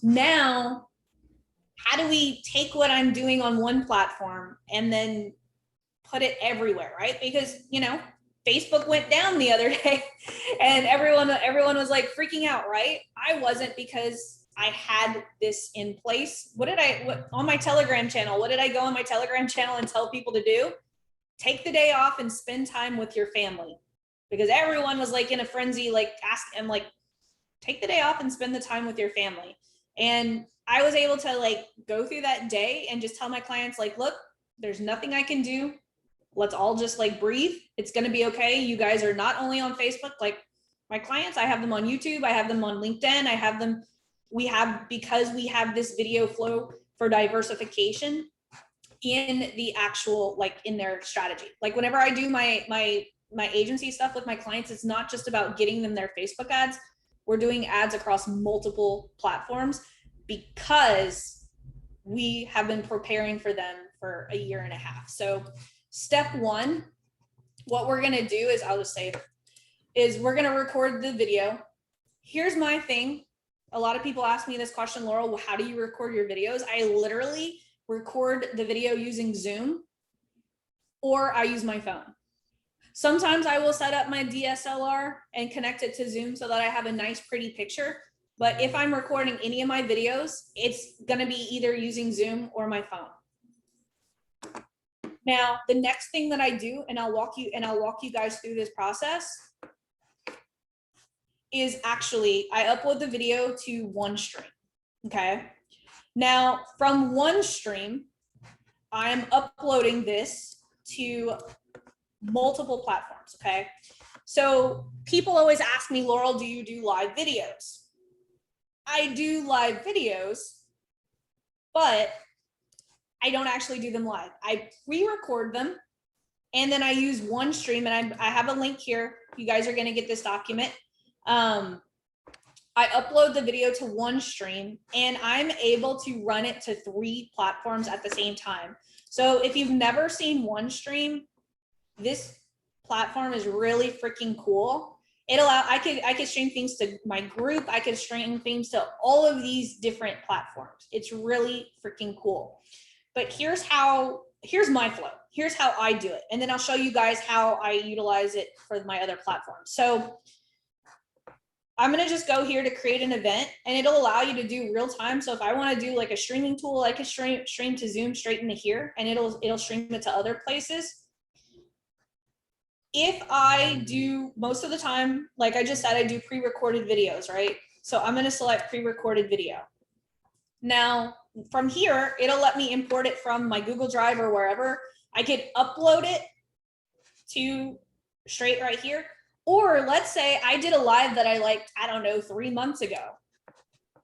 Now, how do we take what I'm doing on one platform and then put it everywhere, right? Because, Facebook went down the other day and everyone was like freaking out, right? I wasn't, because I had this in place. What on my Telegram channel, what did I go on my Telegram channel and tell people to do? Take the day off and spend time with your family, because everyone was like in a frenzy, like take the day off and spend the time with your family. And I was able to like go through that day and just tell my clients, like, look, there's nothing I can do. Let's all just like breathe. It's going to be okay. You guys are not only on Facebook, like my clients, I have them on YouTube. I have them on LinkedIn. Because we have this video flow for diversification in the actual, like in their strategy. Like, whenever I do my agency stuff with my clients, it's not just about getting them their Facebook ads. We're doing ads across multiple platforms because we have been preparing for them for a year and a half. So step one, what we're going to do is, I'll just say, is we're going to record the video. Here's my thing. A lot of people ask me this question, Laurel, well, how do you record your videos? I literally record the video using Zoom, or I use my phone. Sometimes I will set up my DSLR and connect it to Zoom so that I have a nice, pretty picture. But if I'm recording any of my videos, it's going to be either using Zoom or my phone. Now, the next thing that I do, and I'll walk you guys through this process, is actually I upload the video to OneStream. Okay. Now, from OneStream, I'm uploading this to multiple platforms. Okay. So people always ask me, Laurel, do you do live videos? I do live videos, but I don't actually do them live. I pre-record them, and then I use OneStream, and I have a link here. You guys are going to get this document. I upload the video to OneStream, and I'm able to run it to 3 platforms at the same time. So if you've never seen OneStream, this platform is really freaking cool. I could stream things to my group. I could stream things to all of these different platforms. It's really freaking cool. But here's my flow. Here's how I do it. And then I'll show you guys how I utilize it for my other platforms. So I'm going to just go here to create an event, and it'll allow you to do real time. So if I want to do like a streaming tool, I can stream to Zoom straight into here, and it'll stream it to other places. If I do, most of the time, like I just said, I do pre-recorded videos, right? So I'm going to select pre-recorded video. Now from here, it'll let me import it from my Google Drive or wherever. I could upload it to straight right here. Or let's say I did a live that I liked, I don't know, 3 months ago.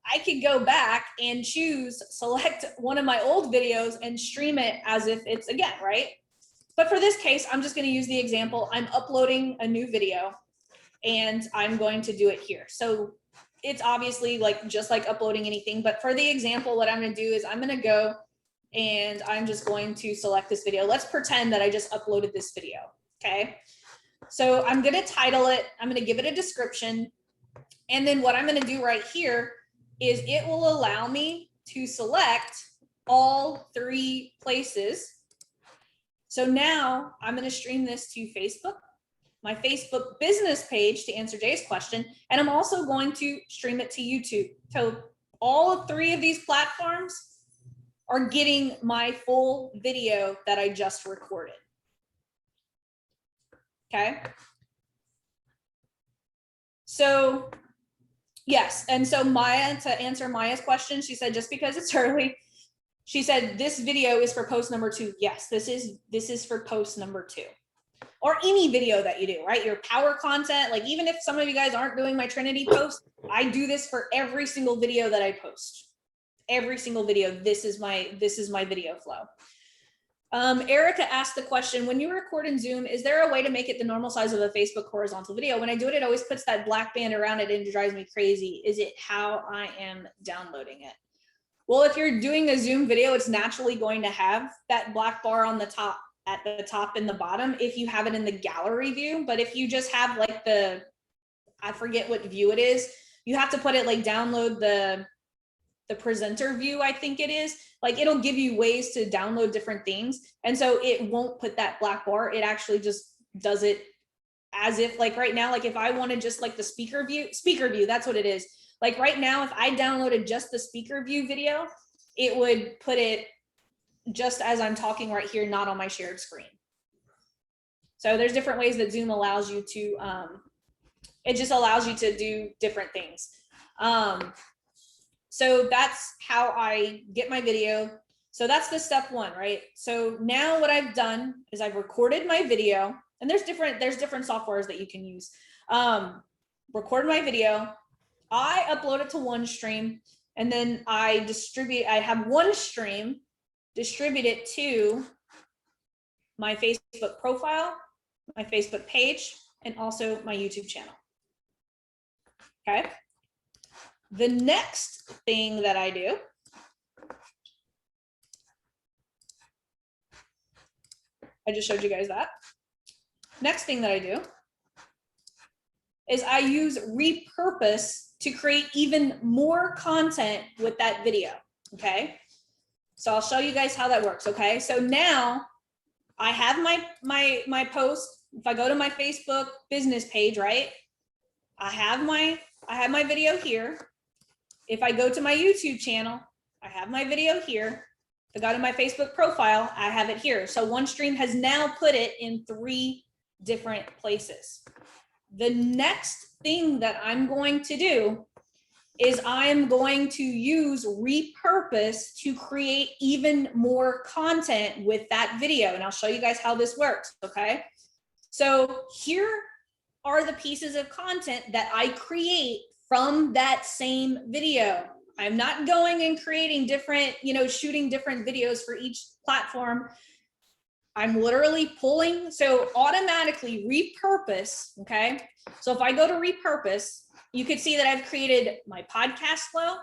I could go back and select one of my old videos and stream it as if it's again, right? But for this case, I'm just going to use the example. I'm uploading a new video and I'm going to do it here. So it's obviously like just like uploading anything, but for the example, what I'm going to do is I'm going to go and I'm just going to select this video. Let's pretend that I just uploaded this video, okay? So I'm gonna title it, I'm gonna give it a description, and then what I'm gonna do right here is it will allow me to select all 3 places. So now I'm gonna stream this to Facebook, my Facebook business page to answer Jay's question, and I'm also going to stream it to YouTube. So all 3 of these platforms are getting my full video that I just recorded. Okay. So yes, and so Maya, to answer Maya's question, she said, just because it's early, she said, this video is for post number 2. Yes, this is for post number 2. Or any video that you do, right? Your power content, like even if some of you guys aren't doing my Trinity post, I do this for every single video that I post. Every single video, this is my video flow. Erica asked the question, when you record in Zoom, is there a way to make it the normal size of a Facebook horizontal video? When I do it, it always puts that black band around it and it drives me crazy. Is it how I am downloading it? Well, if you're doing a Zoom video, it's naturally going to have that black bar on the top, at the top and the bottom, if you have it in the gallery view. But if you just have like I forget what view it is, you have to put it like download the presenter view, I think it is. Like it'll give you ways to download different things. And so it won't put that black bar. It actually just does it as if like right now, like if I wanted just like the speaker view, that's what it is. Like right now, if I downloaded just the speaker view video, it would put it just as I'm talking right here, not on my shared screen. So there's different ways that Zoom allows you to, it just allows you to do different things. So that's how I get my video. So that's the step 1, right? So now what I've done is I've recorded my video, and there's different softwares that you can use. Record my video, I upload it to OneStream, and then I have one stream, distribute it to my Facebook profile, my Facebook page, and also my YouTube channel. Okay. The next thing that I do I just showed you guys that. Next thing that I do is I use repurpose to create even more content with that video. Okay. So I'll show you guys how that works. Okay. So now I have my post. If I go to my Facebook business page, right? I have my video here. If I go to my YouTube channel, I have my video here. If I go to my Facebook profile, I have it here. So OneStream has now put it in 3 different places. The next thing that I'm going to do is I'm going to use repurpose to create even more content with that video. And I'll show you guys how this works, okay? So here are the pieces of content that I create from that same video. I'm not going and creating different, shooting different videos for each platform. I'm literally pulling, so automatically repurpose, okay? So if I go to repurpose, you can see that I've created my podcast flow,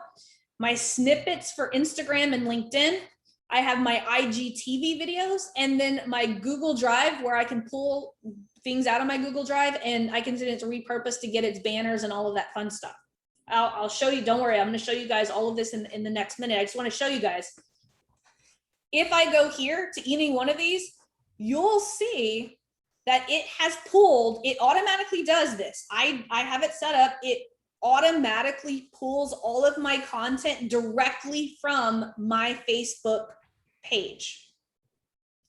my snippets for Instagram and LinkedIn. I have my IGTV videos, and then my Google Drive where I can pull things out of my Google Drive and I can send it to repurpose to get its banners and all of that fun stuff. I'll show you, don't worry, I'm gonna show you guys all of this in the next minute. I just wanna show you guys. If I go here to any one of these, you'll see that it has pulled, it automatically does this. I have it set up, it automatically pulls all of my content directly from my Facebook page.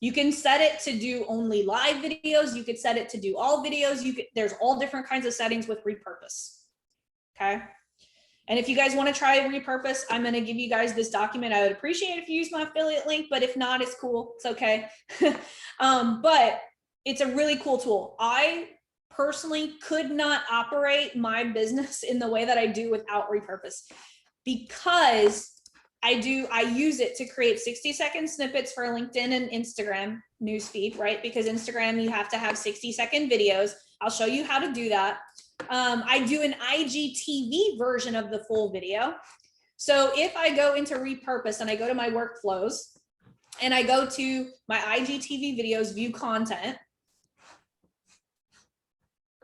You can set it to do only live videos. You could set it to do all videos. There's all different kinds of settings with repurpose, okay? And if you guys want to try repurpose, I'm going to give you guys this document. I would appreciate if you use my affiliate link, but if not, it's cool. It's okay. But it's a really cool tool. I personally could not operate my business in the way that I do without repurpose, because I use it to create 60-second snippets for LinkedIn and Instagram newsfeed, right? Because Instagram, you have to have 60-second videos. I'll show you how to do that. I do an IGTV version of the full video. So if I go into repurpose and I go to my workflows, and I go to my IGTV videos, view content.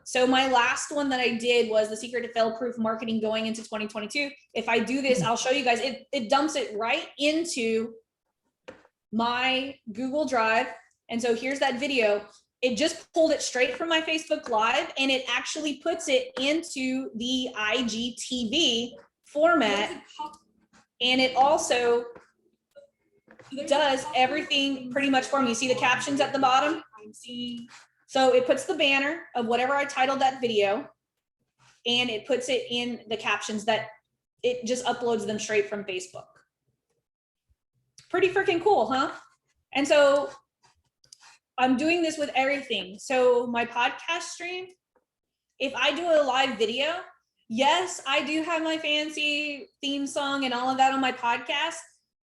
So my last one that I did was the secret to fail-proof marketing going into 2022. If I do this, I'll show you guys, it dumps it right into my Google Drive. And so here's that video. It just pulled it straight from my Facebook Live, and it actually puts it into the IGTV format. And it also does everything pretty much for me. You see the captions at the bottom? So it puts the banner of whatever I titled that video, and it puts it in the captions that it just uploads them straight from Facebook. Pretty freaking cool, huh? And so I'm doing this with everything. So my podcast stream, if I do a live video, yes, I do have my fancy theme song and all of that on my podcast,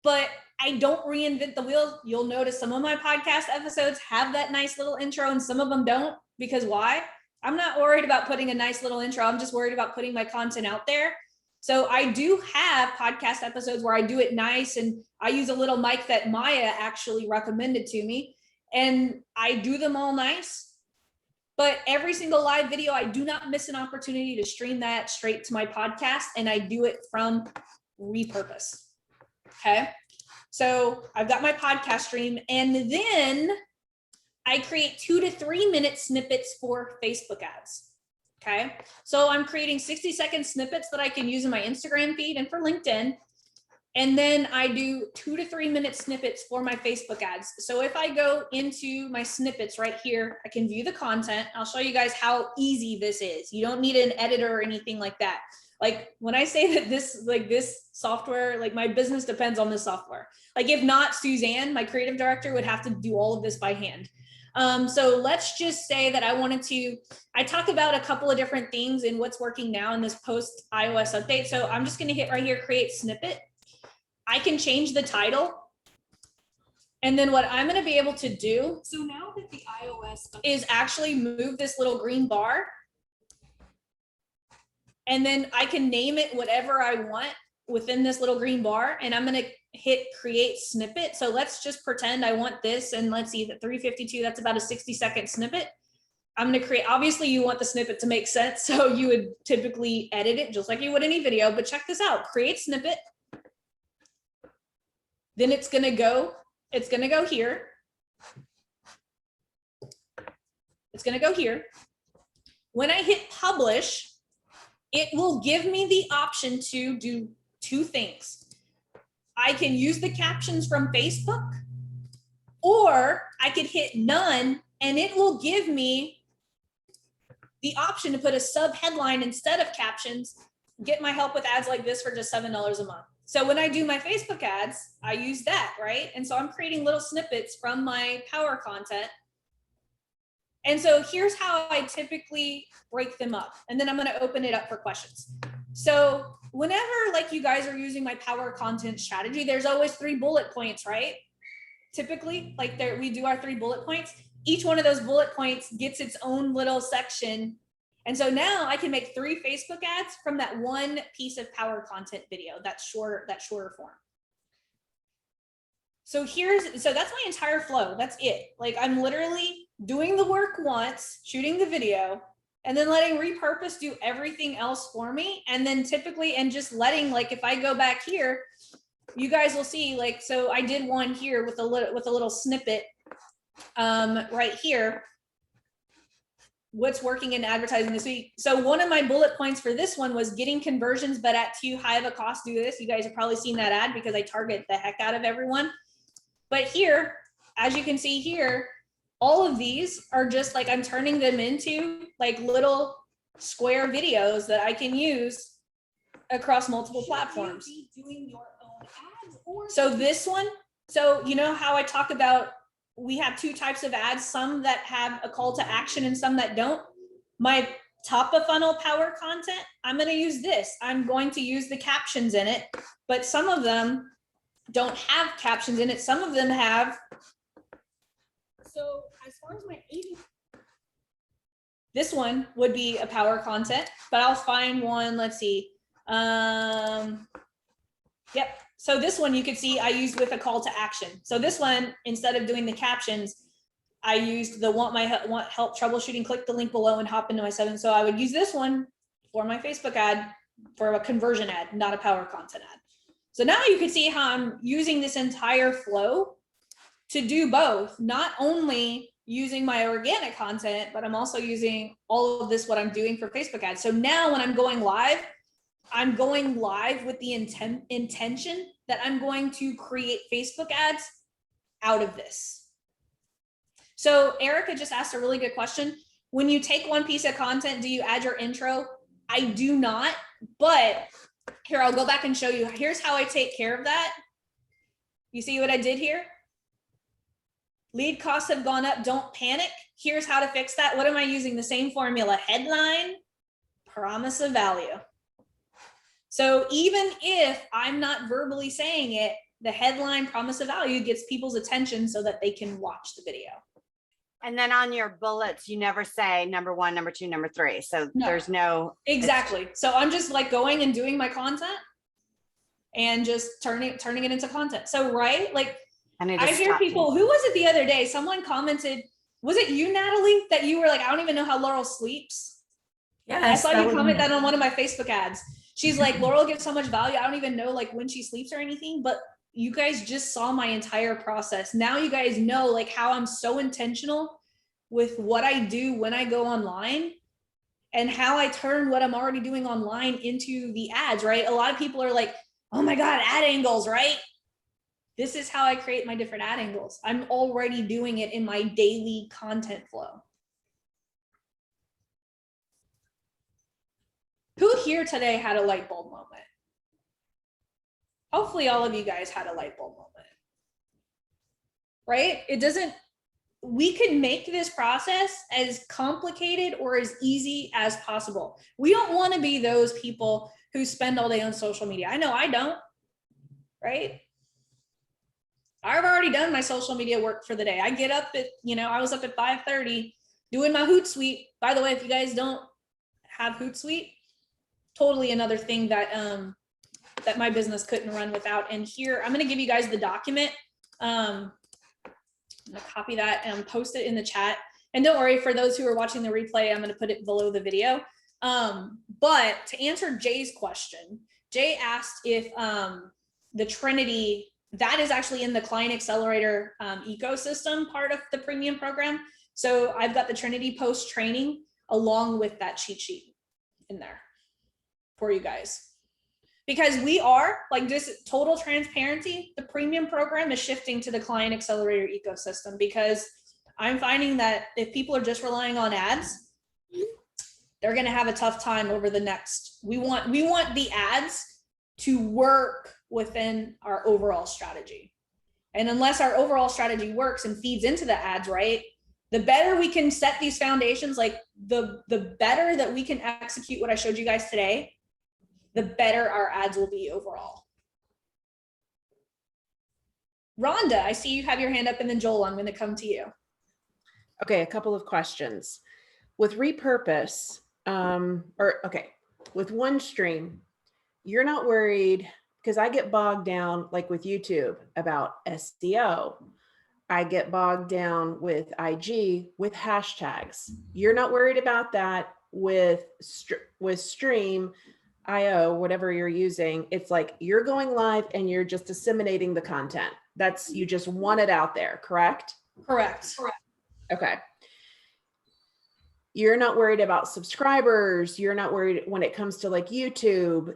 but I don't reinvent the wheel. You'll notice some of my podcast episodes have that nice little intro and some of them don't, because why? I'm not worried about putting a nice little intro. I'm just worried about putting my content out there. So I do have podcast episodes where I do it nice, and I use a little mic that Maya actually recommended to me, and I do them all nice. But every single live video, I do not miss an opportunity to stream that straight to my podcast, and I do it from repurpose. Okay. So I've got my podcast stream, and then I create 2 to 3 minute snippets for Facebook ads. Okay. So I'm creating 60-second snippets that I can use in my Instagram feed and for LinkedIn. And then I do 2 to 3 minute snippets for my Facebook ads. So if I go into my snippets right here, I can view the content. I'll show you guys how easy this is. You don't need an editor or anything like that. Like when I say that this software, like my business depends on this software. Like if not, Suzanne, my creative director, would have to do all of this by hand. So let's just say that I talk about a couple of different things in what's working now in this post iOS update. So I'm just going to hit right here, create snippet. I can change the title. And then what I'm going to be able to do, so now that the iOS is actually move this little green bar. And then I can name it whatever I want within this little green bar, and I'm going to hit create snippet. So let's just pretend I want this, and let's see, that 352, that's about a 60-second snippet. I'm going to create, obviously you want the snippet to make sense, so you would typically edit it just like you would any video, but check this out, create snippet. Then it's going to go here. It's going to go here. When I hit publish, it will give me the option to do 2 things. I can use the captions from Facebook, or I could hit none, and it will give me the option to put a sub headline instead of captions, get my help with ads like this for just $7 a month. So when I do my Facebook ads, I use that, right? And so I'm creating little snippets from my power content. And so here's how I typically break them up. And then I'm going to open it up for questions. So whenever like you guys are using my power content strategy, there's always 3 bullet points, right? Typically, like there, we do our 3 bullet points. Each one of those bullet points gets its own little section. And so now I can make 3 Facebook ads from that one piece of power content video, that shorter form. So that's my entire flow. That's it. Like I'm literally doing the work once, shooting the video, and then letting repurpose do everything else for me. And then typically, and just letting, like, if I go back here, you guys will see, like, so I did one here with a little snippet right here. What's working in advertising this week. So one of my bullet points for this one was getting conversions, but at too high of a cost. Do this. You guys have probably seen that ad because I target the heck out of everyone. But here, as you can see here, all of these are just like, I'm turning them into like little square videos that I can use across multiple platforms. So this one, so you know how I talk about, we have 2 types of ads, some that have a call to action and some that don't. My top of funnel power content, I'm going to use this. I'm going to use the captions in it, but some of them don't have captions in it. Some of them have. So as far as my 80, this one would be a power content, but I'll find one. Let's see. Yep. So this one you could see I used with a call to action. So this one, instead of doing the captions, I used the want help troubleshooting, click the link below and hop into my 7. So I would use this one for my Facebook ad, for a conversion ad, not a power content ad. So now you can see how I'm using this entire flow to do both, not only using my organic content, but I'm also using all of this, what I'm doing for Facebook ads. So now when I'm going live with the intention that I'm going to create Facebook ads out of this. So Erica just asked a really good question. When you take one piece of content, do you add your intro? I do not, but here, I'll go back and show you. Here's how I take care of that. You see what I did here? Lead costs have gone up, don't panic. Here's how to fix that. What am I using? The same formula: headline, promise of value. So even if I'm not verbally saying it, the headline, promise of value, gets people's attention so that they can watch the video. And then on your bullets, you never say number 1, number 2, number 3. So No. there's no. Exactly. So I'm just like going and doing my content and just turning it into content. So, right, like I hear people, who was it the other day? Someone commented, was it you, Natalie, that you were like, I don't even know how Laurel sleeps? Yeah, I saw you comment that on one of my Facebook ads. She's like, Laurel gives so much value. I don't even know like when she sleeps or anything, but you guys just saw my entire process. Now you guys know like how I'm so intentional with what I do when I go online and how I turn what I'm already doing online into the ads, right? A lot of people are like, oh my God, ad angles, right? This is how I create my different ad angles. I'm already doing it in my daily content flow. Who here today had a light bulb moment? Hopefully all of you guys had a light bulb moment, right? We can make this process as complicated or as easy as possible. We don't want to be those people who spend all day on social media. I know I don't, right? I've already done my social media work for the day. I get up at, I was up at 5:30 doing my Hootsuite. By the way, if you guys don't have Hootsuite, totally another thing that that my business couldn't run without. And here, I'm going to give you guys the document. I'm going to copy that and post it in the chat. And don't worry, for those who are watching the replay, I'm going to put it below the video. But to answer Jay's question, Jay asked if the Trinity, that is actually in the Client Accelerator ecosystem part of the premium program. So I've got the Trinity post training along with that cheat sheet in there for you guys. Because we are, like, this total transparency, the premium program is shifting to the Client Accelerator ecosystem, because I'm finding that if people are just relying on ads, they're going to have a tough time over the next. We want the ads to work within our overall strategy. And unless our overall strategy works and feeds into the ads, right, the better we can set these foundations, like the better that we can execute what I showed you guys today, the better our ads will be overall. Rhonda, I see you have your hand up, and then Joel, I'm going to come to you. Okay, a couple of questions. With repurpose, with one stream, you're not worried, because I get bogged down, like with YouTube, about SEO. I get bogged down with IG with hashtags. You're not worried about that with Stream.io, whatever you're using. It's like you're going live and you're just disseminating the content. You just want it out there, correct? Correct. Okay. You're not worried about subscribers. You're not worried when it comes to like YouTube.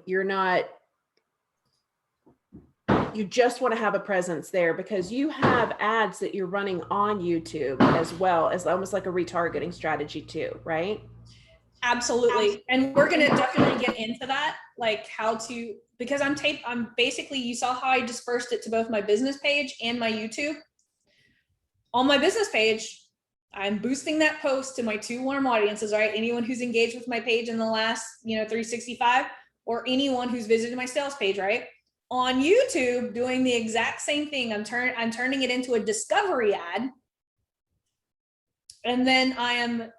You just want to have a presence there, because you have ads that you're running on YouTube as well, as almost like a retargeting strategy too, right? Absolutely. And we're going to definitely get into that, like how to, because I'm basically, you saw how I dispersed it to both my business page and my YouTube. On my business page, I'm boosting that post to my 2 warm audiences, right? Anyone who's engaged with my page in the last, 365, or anyone who's visited my sales page, right? On YouTube, doing the exact same thing. I'm turning it into a discovery ad. And then I am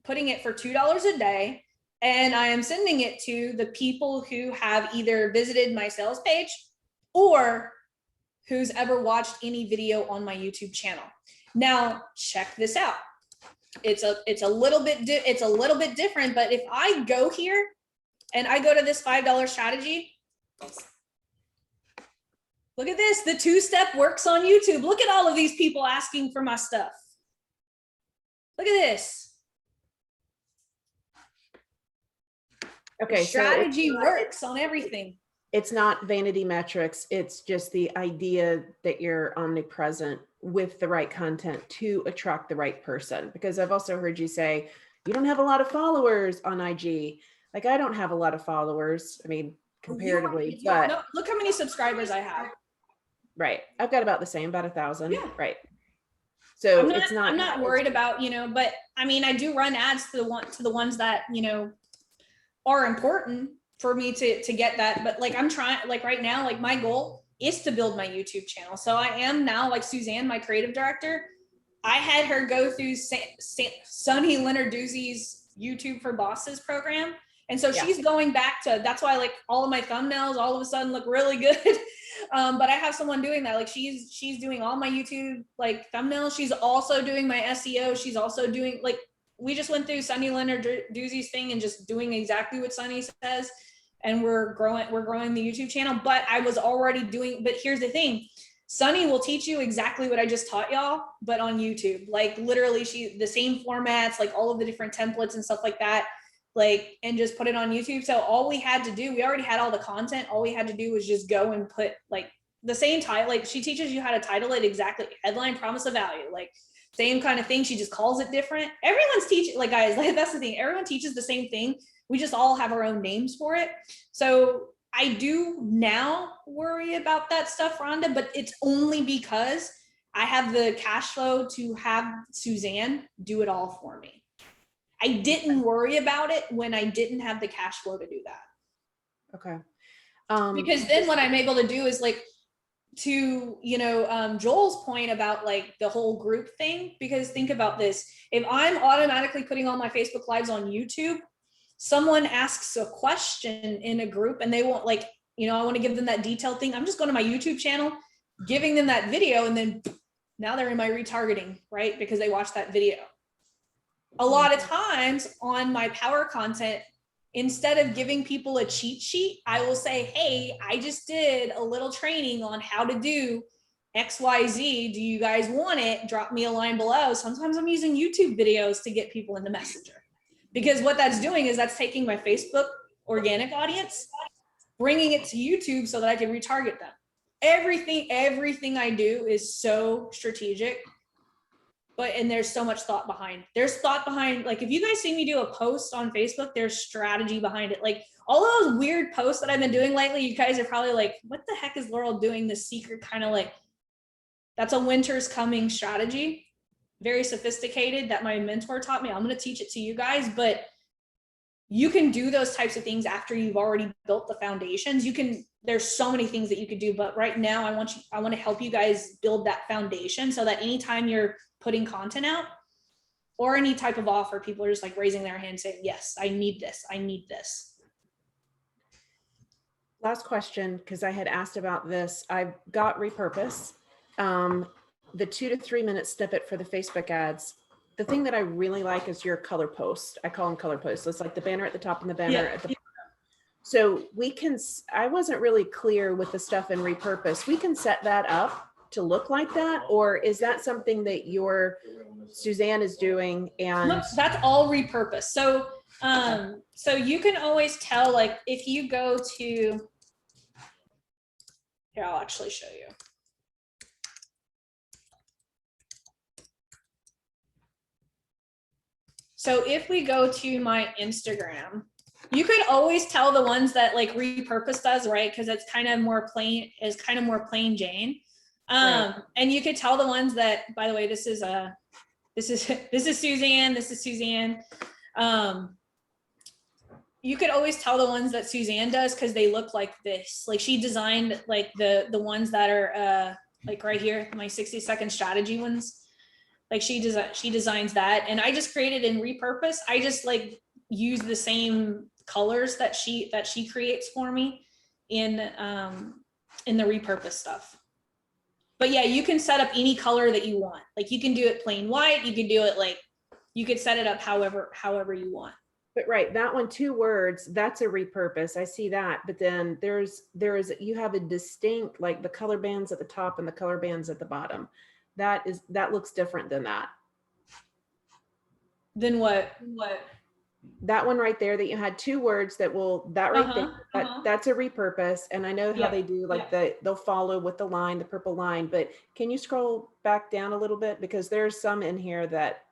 putting it for $2 a day, and I am sending it to the people who have either visited my sales page or who's ever watched any video on my YouTube channel. Now, check this out. It's a little bit different, but if I go here and I go to this $5 strategy, look at this, the 2-step works on YouTube. Look at all of these people asking for my stuff. Look at this. Okay, the strategy works on everything. It's not vanity metrics. It's just the idea that you're omnipresent with the right content to attract the right person. Because I've also heard you say, you don't have a lot of followers on IG. Like, I don't have a lot of followers. I mean, comparatively, but no, look how many subscribers I have. Right. I've got about the same, about 1,000. Yeah. Right. So I'm not worried about, but I mean, I do run ads to the ones that, are important for me to get that. But like, I'm trying, like right now, like my goal is to build my YouTube channel. So I am now, like Suzanne, my creative director, I had her go through Sunny Lenarduzzi's YouTube for Bosses program. And so she's going back to, that's why like all of my thumbnails all of a sudden look really good. But I have someone doing that. Like she's doing all my YouTube like thumbnails. She's also doing my SEO. She's also doing like, we just went through Sunny Lenarduzzi's thing and just doing exactly what Sunny says. And we're growing the YouTube channel, but I was already doing, but here's the thing. Sunny will teach you exactly what I just taught y'all, but on YouTube, like literally the same formats, like all of the different templates and stuff like that, like, and just put it on YouTube. So all we had to do, we already had all the content. All we had to do was just go and put like the same title. Like she teaches you how to title it exactly. Headline, promise of value, like same kind of thing. She just calls it different. Everyone's teaching, like guys, like that's the thing. Everyone teaches the same thing. We just all have our own names for it. So I do now worry about that stuff, Rhonda, but it's only because I have the cash flow to have Suzanne do it all for me. I didn't worry about it when I didn't have the cash flow to do that. Okay. Because then what I'm able to do is like, to Joel's point about like the whole group thing, because think about this, if I'm automatically putting all my Facebook lives on YouTube, someone asks a question in a group and they want like, I want to give them that detailed thing, I'm just going to my YouTube channel, giving them that video, and then now they're in my retargeting, right? Because they watched that video. A lot of times on my power content, instead of giving people a cheat sheet, I will say, hey, I just did a little training on how to do XYZ. Do you guys want it? Drop me a line below. Sometimes I'm using YouTube videos to get people into Messenger, because what that's doing is that's taking my Facebook organic audience, bringing it to YouTube so that I can retarget them. Everything I do is so strategic. And there's so much thought behind. There's thought behind, like if you guys see me do a post on Facebook, there's strategy behind it. Like all those weird posts that I've been doing lately, you guys are probably like, what the heck is Laurel doing? This secret kind of like, that's a winter's coming strategy. Very sophisticated that my mentor taught me. I'm going to teach it to you guys, but you can do those types of things after you've already built the foundations. There's so many things that you could do, but right now I want to help you guys build that foundation so that anytime you're putting content out or any type of offer, people are just like raising their hand saying, yes, I need this. I need this. Last question, because I had asked about this. I got Repurpose, the 2 to 3 minute snippet for the Facebook ads. The thing that I really like is your color post. I call them color posts. So it's like the banner at the top and the banner at the bottom. So I wasn't really clear with the stuff in Repurpose. We can set that up to look like that, or is that something that Suzanne is doing? And no, that's all Repurpose. So so you can always tell, like if you go to here, I'll actually show you. So if we go to my Instagram, you could always tell the ones that like Repurpose does, right? Because it's kind of more plain Jane. Right. And you could tell the ones that, by the way, this is Suzanne. This is Suzanne. You could always tell the ones that Suzanne does because they look like this. Like she designed like the ones that are like right here, my 60-second strategy ones. Like she designs that, and I just created in Repurpose. I just like use the same colors that she creates for me in in the repurpose stuff. But yeah, you can set up any color that you want. Like you can do it plain white. You can do it like, you could set it up however you want. But right, that one, 2 words, that's a repurpose. I see that. But then you have a distinct, like the color bands at the top and the color bands at the bottom. That looks different than that. Then what? That one right there that you had 2 words that right there, that's a repurpose. And I know how they do like they'll follow with the line, the purple line, but can you scroll back down a little bit? Because there's some in here that,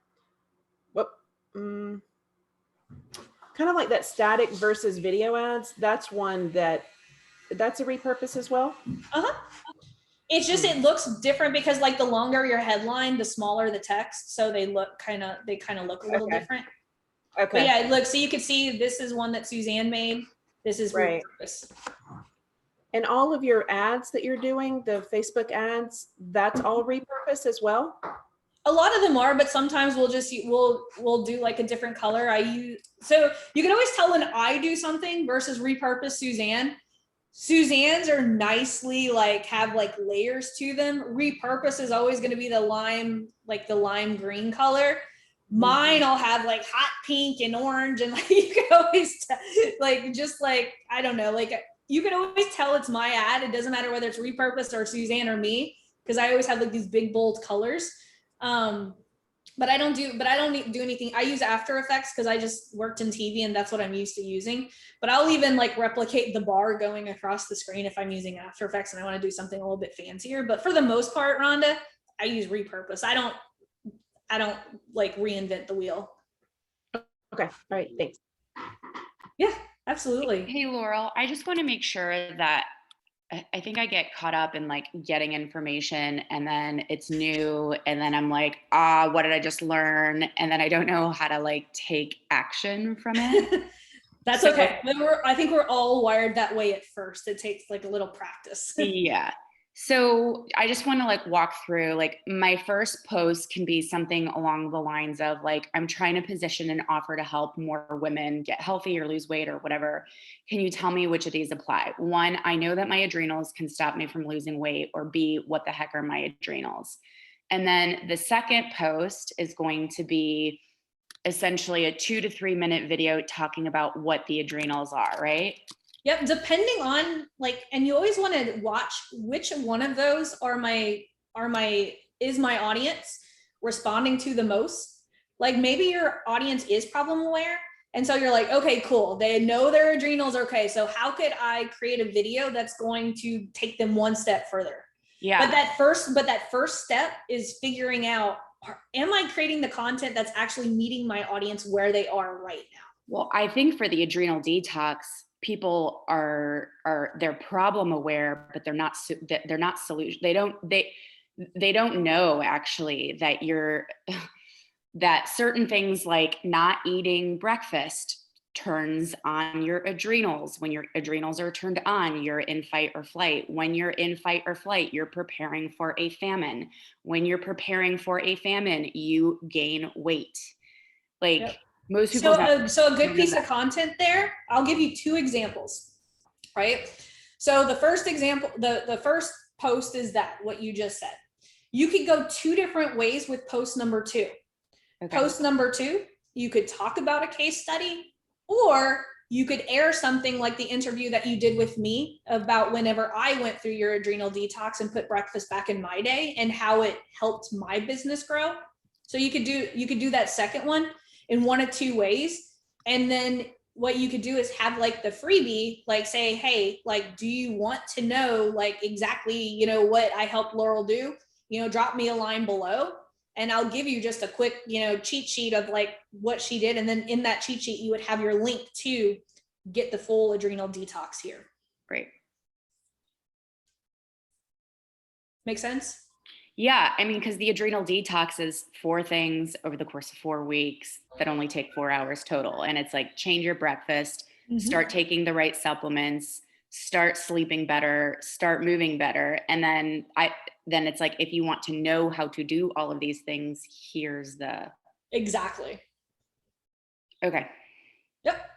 kind of like that static versus video ads. That's one that's a repurpose as well. It's just, it looks different because like the longer your headline, the smaller the text. So they kind of look a little different. Okay. But yeah, look, so you can see this is one that Suzanne made. This is repurpose. And all of your ads that you're doing, the Facebook ads, that's all repurpose as well? A lot of them are, but sometimes we'll do like a different color. So you can always tell when I do something versus repurpose Suzanne. Suzanne's are nicely like have like layers to them. Repurpose is always going to be the lime green color. Mine I'll have like hot pink and orange, and like you can always I don't know, like you can always tell it's my ad. It doesn't matter whether it's repurposed or Suzanne or me, because I always have like these big bold colors. But I don't do anything. I use After Effects because I just worked in TV and that's what I'm used to using. But I'll even like replicate the bar going across the screen if I'm using After Effects and I want to do something a little bit fancier. But for the most part, Rhonda, I use repurpose. I don't like reinvent the wheel. Okay. All right. Thanks. Yeah, absolutely. Hey, Laurel, I just want to make sure that I think I get caught up in like getting information and then it's new. And then I'm like, what did I just learn? And then I don't know how to like take action from it. That's okay. I think we're all wired that way at first. It takes like a little practice. Yeah. So I just want to like walk through, like my first post can be something along the lines of like, I'm trying to position an offer to help more women get healthy or lose weight or whatever. Can you tell me which of these apply? 1, I know that my adrenals can stop me from losing weight, or B, what the heck are my adrenals? And then the second post is going to be essentially a 2 to 3 minute video talking about what the adrenals are, right? Yep, depending on like, and you always want to watch which one of those is my audience responding to the most. Like maybe your audience is problem aware. And so you're like, okay, cool. They know their adrenals. Okay. So how could I create a video that's going to take them one step further? Yeah. But that first step is figuring out, am I creating the content that's actually meeting my audience where they are right now? Well, I think for the adrenal detox, people they're problem aware, but they're not solution. They don't know actually that certain things like not eating breakfast turns on your adrenals. When your adrenals are turned on, you're in fight or flight. When you're in fight or flight, you're preparing for a famine. When you're preparing for a famine, you gain weight. Like, yep. Most people. So a good piece of content there, I'll give you 2 examples, right? So the first example, the first post is what you just said. You could go 2 different ways with post number 2. Okay. Post number 2, you could talk about a case study, or you could air something like the interview that you did with me about whenever I went through your adrenal detox and put breakfast back in my day and how it helped my business grow. So you could do that second one in 1 of 2 ways. And then what you could do is have like the freebie, like say, hey, like, do you want to know like exactly, what I helped Laurel do? Drop me a line below and I'll give you just a quick, cheat sheet of like what she did. And then in that cheat sheet, you would have your link to get the full adrenal detox here. Great. Make sense? Yeah, I mean, because the adrenal detox is 4 things over the course of 4 weeks that only take 4 hours total. And it's like change your breakfast, start taking the right supplements, start sleeping better, start moving better. And then it's like, if you want to know how to do all of these things, here's the. Exactly. Okay. Yep.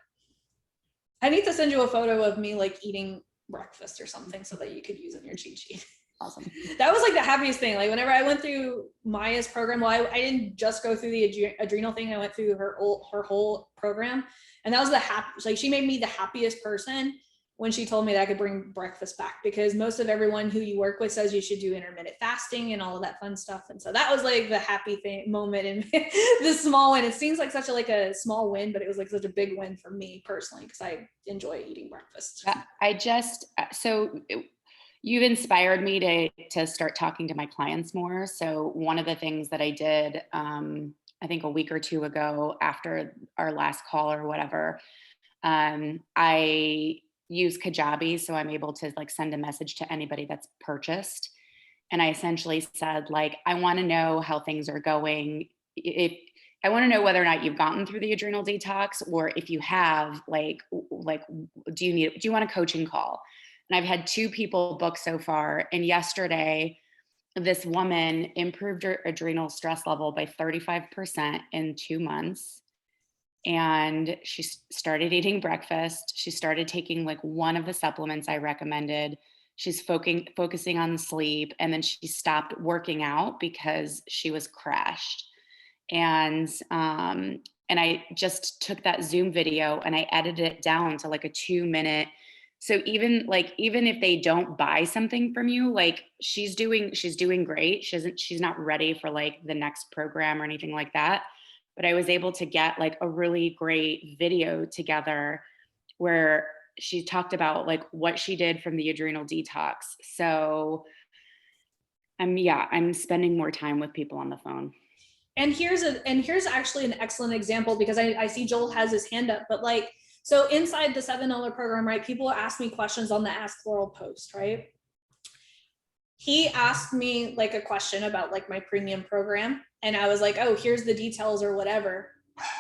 I need to send you a photo of me like eating breakfast or something so that you could use in your cheat sheet. Awesome. That was like the happiest thing. Like whenever I went through Maya's program, well, I didn't just go through the adrenal thing. I went through her whole program, and that was like she made me the happiest person when she told me that I could bring breakfast back, because most of everyone who you work with says you should do intermittent fasting and all of that fun stuff. And so that was like the happy moment and the small win. It seems like such a small win, but it was like such a big win for me personally, because I enjoy eating breakfast. You've inspired me to start talking to my clients more. So one of the things that I did, I think a week or two ago after our last call or whatever, I use Kajabi. So I'm able to like send a message to anybody that's purchased. And I essentially said, like, I want to know how things are going. I want to know whether or not you've gotten through the adrenal detox, or if you have, do you want a coaching call? And I've had 2 people book so far. And yesterday, this woman improved her adrenal stress level by 35% in 2 months. And she started eating breakfast. She started taking like one of the supplements I recommended. She's focusing on sleep. And then she stopped working out because she was crashed. And I just took that Zoom video and I edited it down to like a 2-minute. So even if they don't buy something from you, like she's doing great. She's not ready for like the next program or anything like that. But I was able to get like a really great video together where she talked about like what she did from the adrenal detox. So I'm spending more time with people on the phone. And here's actually an excellent example, because I see Joel has his hand up, but like, so inside the $7 program, right, people ask me questions on the Ask Laurel post, right? He asked me like a question about like my premium program, and I was like, oh, here's the details or whatever.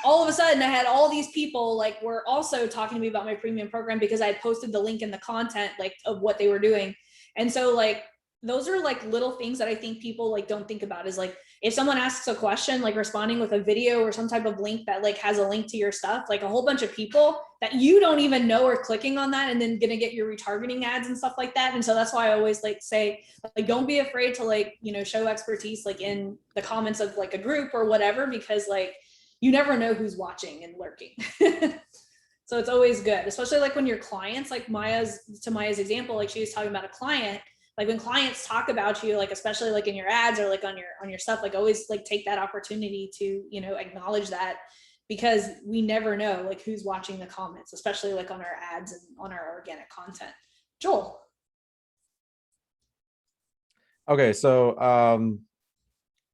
All of a sudden I had all these people like were also talking to me about my premium program because I had posted the link in the content like of what they were doing. And so like those are like little things that I think people like don't think about, is like if someone asks a question, like responding with a video or some type of link that like has a link to your stuff, like a whole bunch of people that you don't even know are clicking on that and then gonna get your retargeting ads and stuff like that. And so that's why I always like say, like, don't be afraid to like, you know, show expertise like in the comments of like a group or whatever, because like you never know who's watching and lurking. So it's always good, especially like when your clients, like Maya's example, like she was talking about a client, like when clients talk about you, like especially like in your ads or like on your stuff, like always like take that opportunity to, you know, acknowledge that, because we never know like who's watching the comments, especially like on our ads and on our organic content. Joel. Okay, so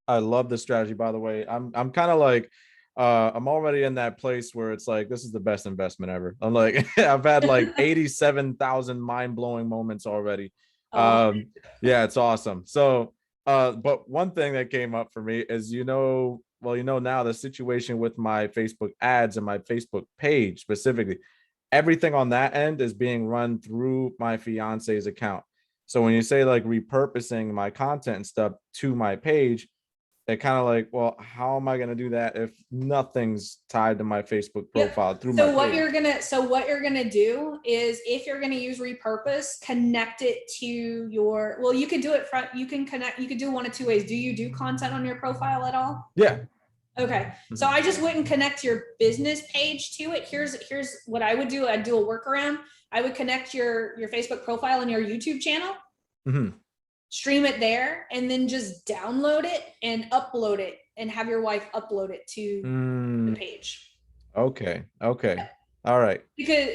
I love this strategy, by the way. I'm kind of like I'm already in that place where it's like this is the best investment ever. I'm like I've had like 87,000 mind-blowing moments already. Yeah, it's awesome. So but one thing that came up for me is, now the situation with my Facebook ads and my Facebook page specifically, everything on that end is being run through my fiance's account. So when you say like repurposing my content and stuff to my page, it kind of like, well, how am I going to do that if nothing's tied to my Facebook profile through my page? What you're gonna do is, if you're gonna use repurpose, connect it to your, well, you can do it from, you can do one of 2 ways. Do you do content on your profile at all? Yeah. Okay, so I just wouldn't connect your business page to it. Here's what I would do. I'd do a workaround. I would connect your Facebook profile and your YouTube channel, stream it there, and then just download it and upload it, and have your wife upload it to the page. Okay. All right. Because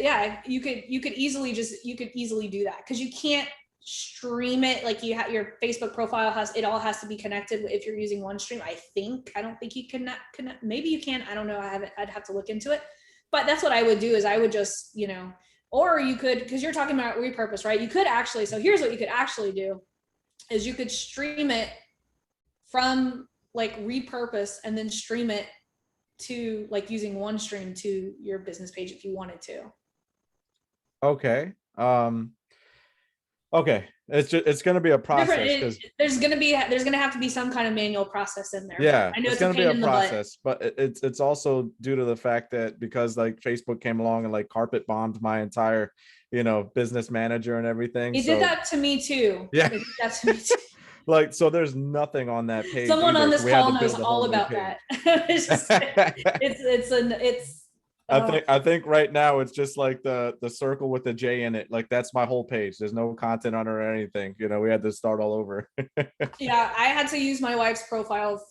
you could easily do that, because you can't stream it like you have your Facebook profile all has to be connected if you're using OneStream. I don't think you can connect. Maybe you can. I don't know. I'd have to look into it. But that's what I would do, is I would just, or you could, because you're talking about repurpose, right? You could actually, so here's what you could actually do, is you could stream it from like repurpose and then stream it to like using OneStream to your business page if you wanted to. Okay. Okay, it's going to be a process because there's gonna have to be some kind of manual process in there. yeah, I know it's it's a going to be pain a in the butt. process, but it's also due to the fact that because like Facebook came along and like carpet bombed my entire, business manager and everything. It So did that to me too. yeah, It did that to me too. like so there's nothing on that page. Someone either, on so this we had call to knows build a all whole new about page. that. It's I think right now it's just like the circle with the J in it. Like that's my whole page. There's no content on it or anything. We had to start all over. yeah, I had to use my wife's profile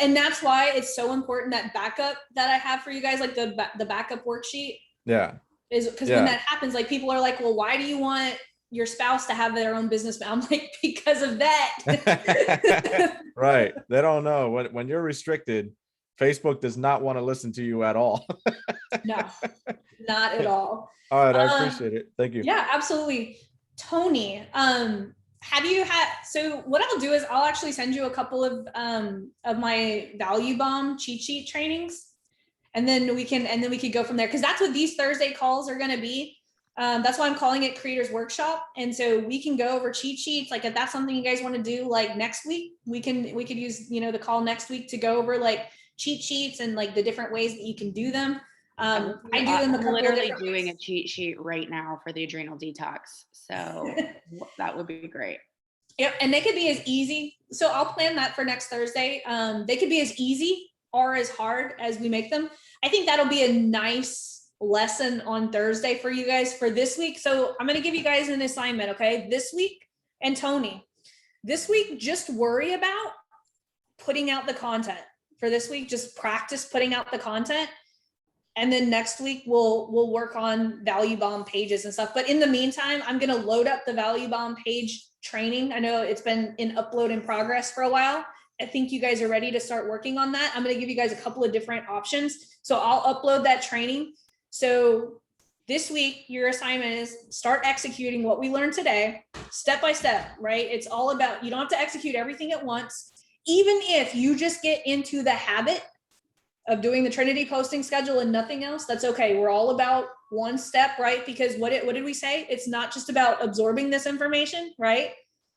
and that's why it's so important that backup that I have for you guys, like the backup worksheet, Yeah. is because when that happens, like people are like, well, why do you want your spouse to have their own business? I'm like, because of that. Right. They don't know when you're restricted. Facebook does not want to listen to you at all. No, not at all. All right, I appreciate it. Thank you. Yeah, absolutely. Tony, so what I'll do is I'll actually send you a couple of my value bomb cheat sheet trainings, and then we could go from there, because that's what these Thursday calls are going to be. That's why I'm calling it Creators Workshop. And so we can go over cheat sheets. Like if that's something you guys want to do like next week, we could use, the call next week to go over like cheat sheets and like the different ways that you can do them. I do them I'm literally doing a cheat sheet right now for the adrenal detox. So that would be great. Yep. And they could be as easy. So I'll plan that for next Thursday. They could be as easy or as hard as we make them. I think that'll be a nice lesson on Thursday for you guys for this week. So I'm going to give you guys an assignment. Okay. This week, and Tony, this week, just worry about putting out the content for this week. Just practice putting out the content. And then next week we'll work on value bomb pages and stuff. But in the meantime, I'm going to load up the value bomb page training. I know it's been in upload in progress for a while. I think you guys are ready to start working on that. I'm going to give you guys a couple of different options. So I'll upload that training. So this week, your assignment is start executing what we learned today, step by step, right? It's all about, you don't have to execute everything at once. Even if you just get into the habit of doing the Trinity posting schedule and nothing else, that's okay. We're all about one step, right? Because what did we say? It's not just about absorbing this information, right?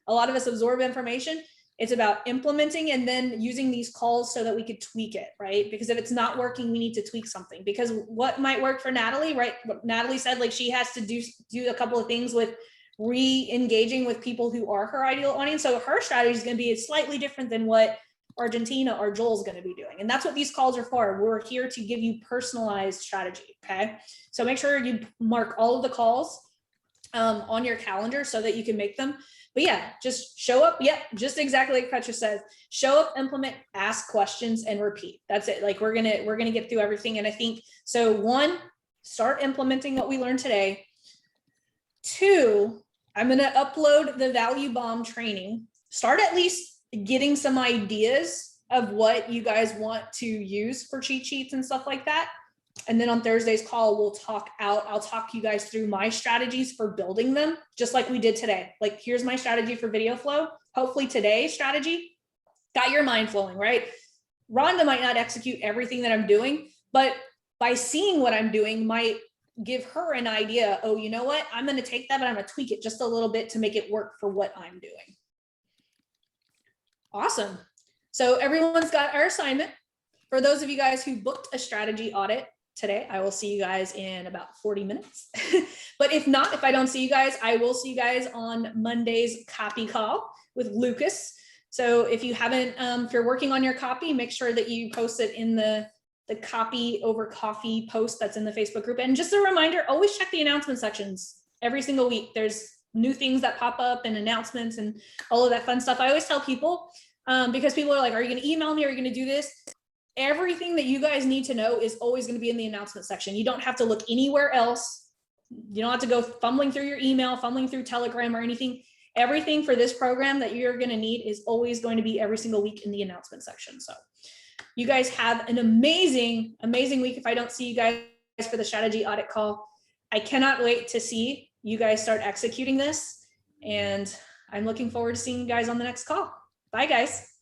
A lot of us absorb information. It's about implementing and then using these calls so that we could tweak it, right? Because if it's not working, we need to tweak something. Because what might work for Natalie, right? What Natalie said, like she has to do a couple of things with re-engaging with people who are her ideal audience. So her strategy is going to be slightly different than what Argentina or Joel's going to be doing. And that's what these calls are for. We're here to give you personalized strategy. Okay. So make sure you mark all of the calls on your calendar so that you can make them. But yeah, just show up. Yep. Just exactly like Petra says, show up, implement, ask questions, and repeat. That's it. Like we're going to get through everything. And I think, so 1, start implementing what we learned today. 2, I'm going to upload the value bomb training. Start at least getting some ideas of what you guys want to use for cheat sheets and stuff like that. And then on Thursday's call, I'll talk you guys through my strategies for building them, just like we did today. Like, here's my strategy for video flow. Hopefully today's strategy got your mind flowing, right? Rhonda might not execute everything that I'm doing, but by seeing what I'm doing might give her an idea. Oh, you know what? I'm going to take that, but I'm going to tweak it just a little bit to make it work for what I'm doing. Awesome. So everyone's got our assignment. For those of you guys who booked a strategy audit today, I will see you guys in about 40 minutes. But if not, if I don't see you guys, I will see you guys on Monday's copy call with Lucas. So if you haven't, if you're working on your copy, make sure that you post it in the copy over coffee post that's in the Facebook group. And just a reminder, always check the announcement sections every single week. There's new things that pop up and announcements and all of that fun stuff. I always tell people, because people are like, are you going to email me? Are you going to do this? Everything that you guys need to know is always going to be in the announcement section. You don't have to look anywhere else. You don't have to go fumbling through your email, fumbling through Telegram or anything. Everything for this program that you're going to need is always going to be every single week in the announcement section. So you guys have an amazing, amazing week. If I don't see you guys for the strategy audit call, I cannot wait to see you guys start executing this. And I'm looking forward to seeing you guys on the next call. Bye, guys.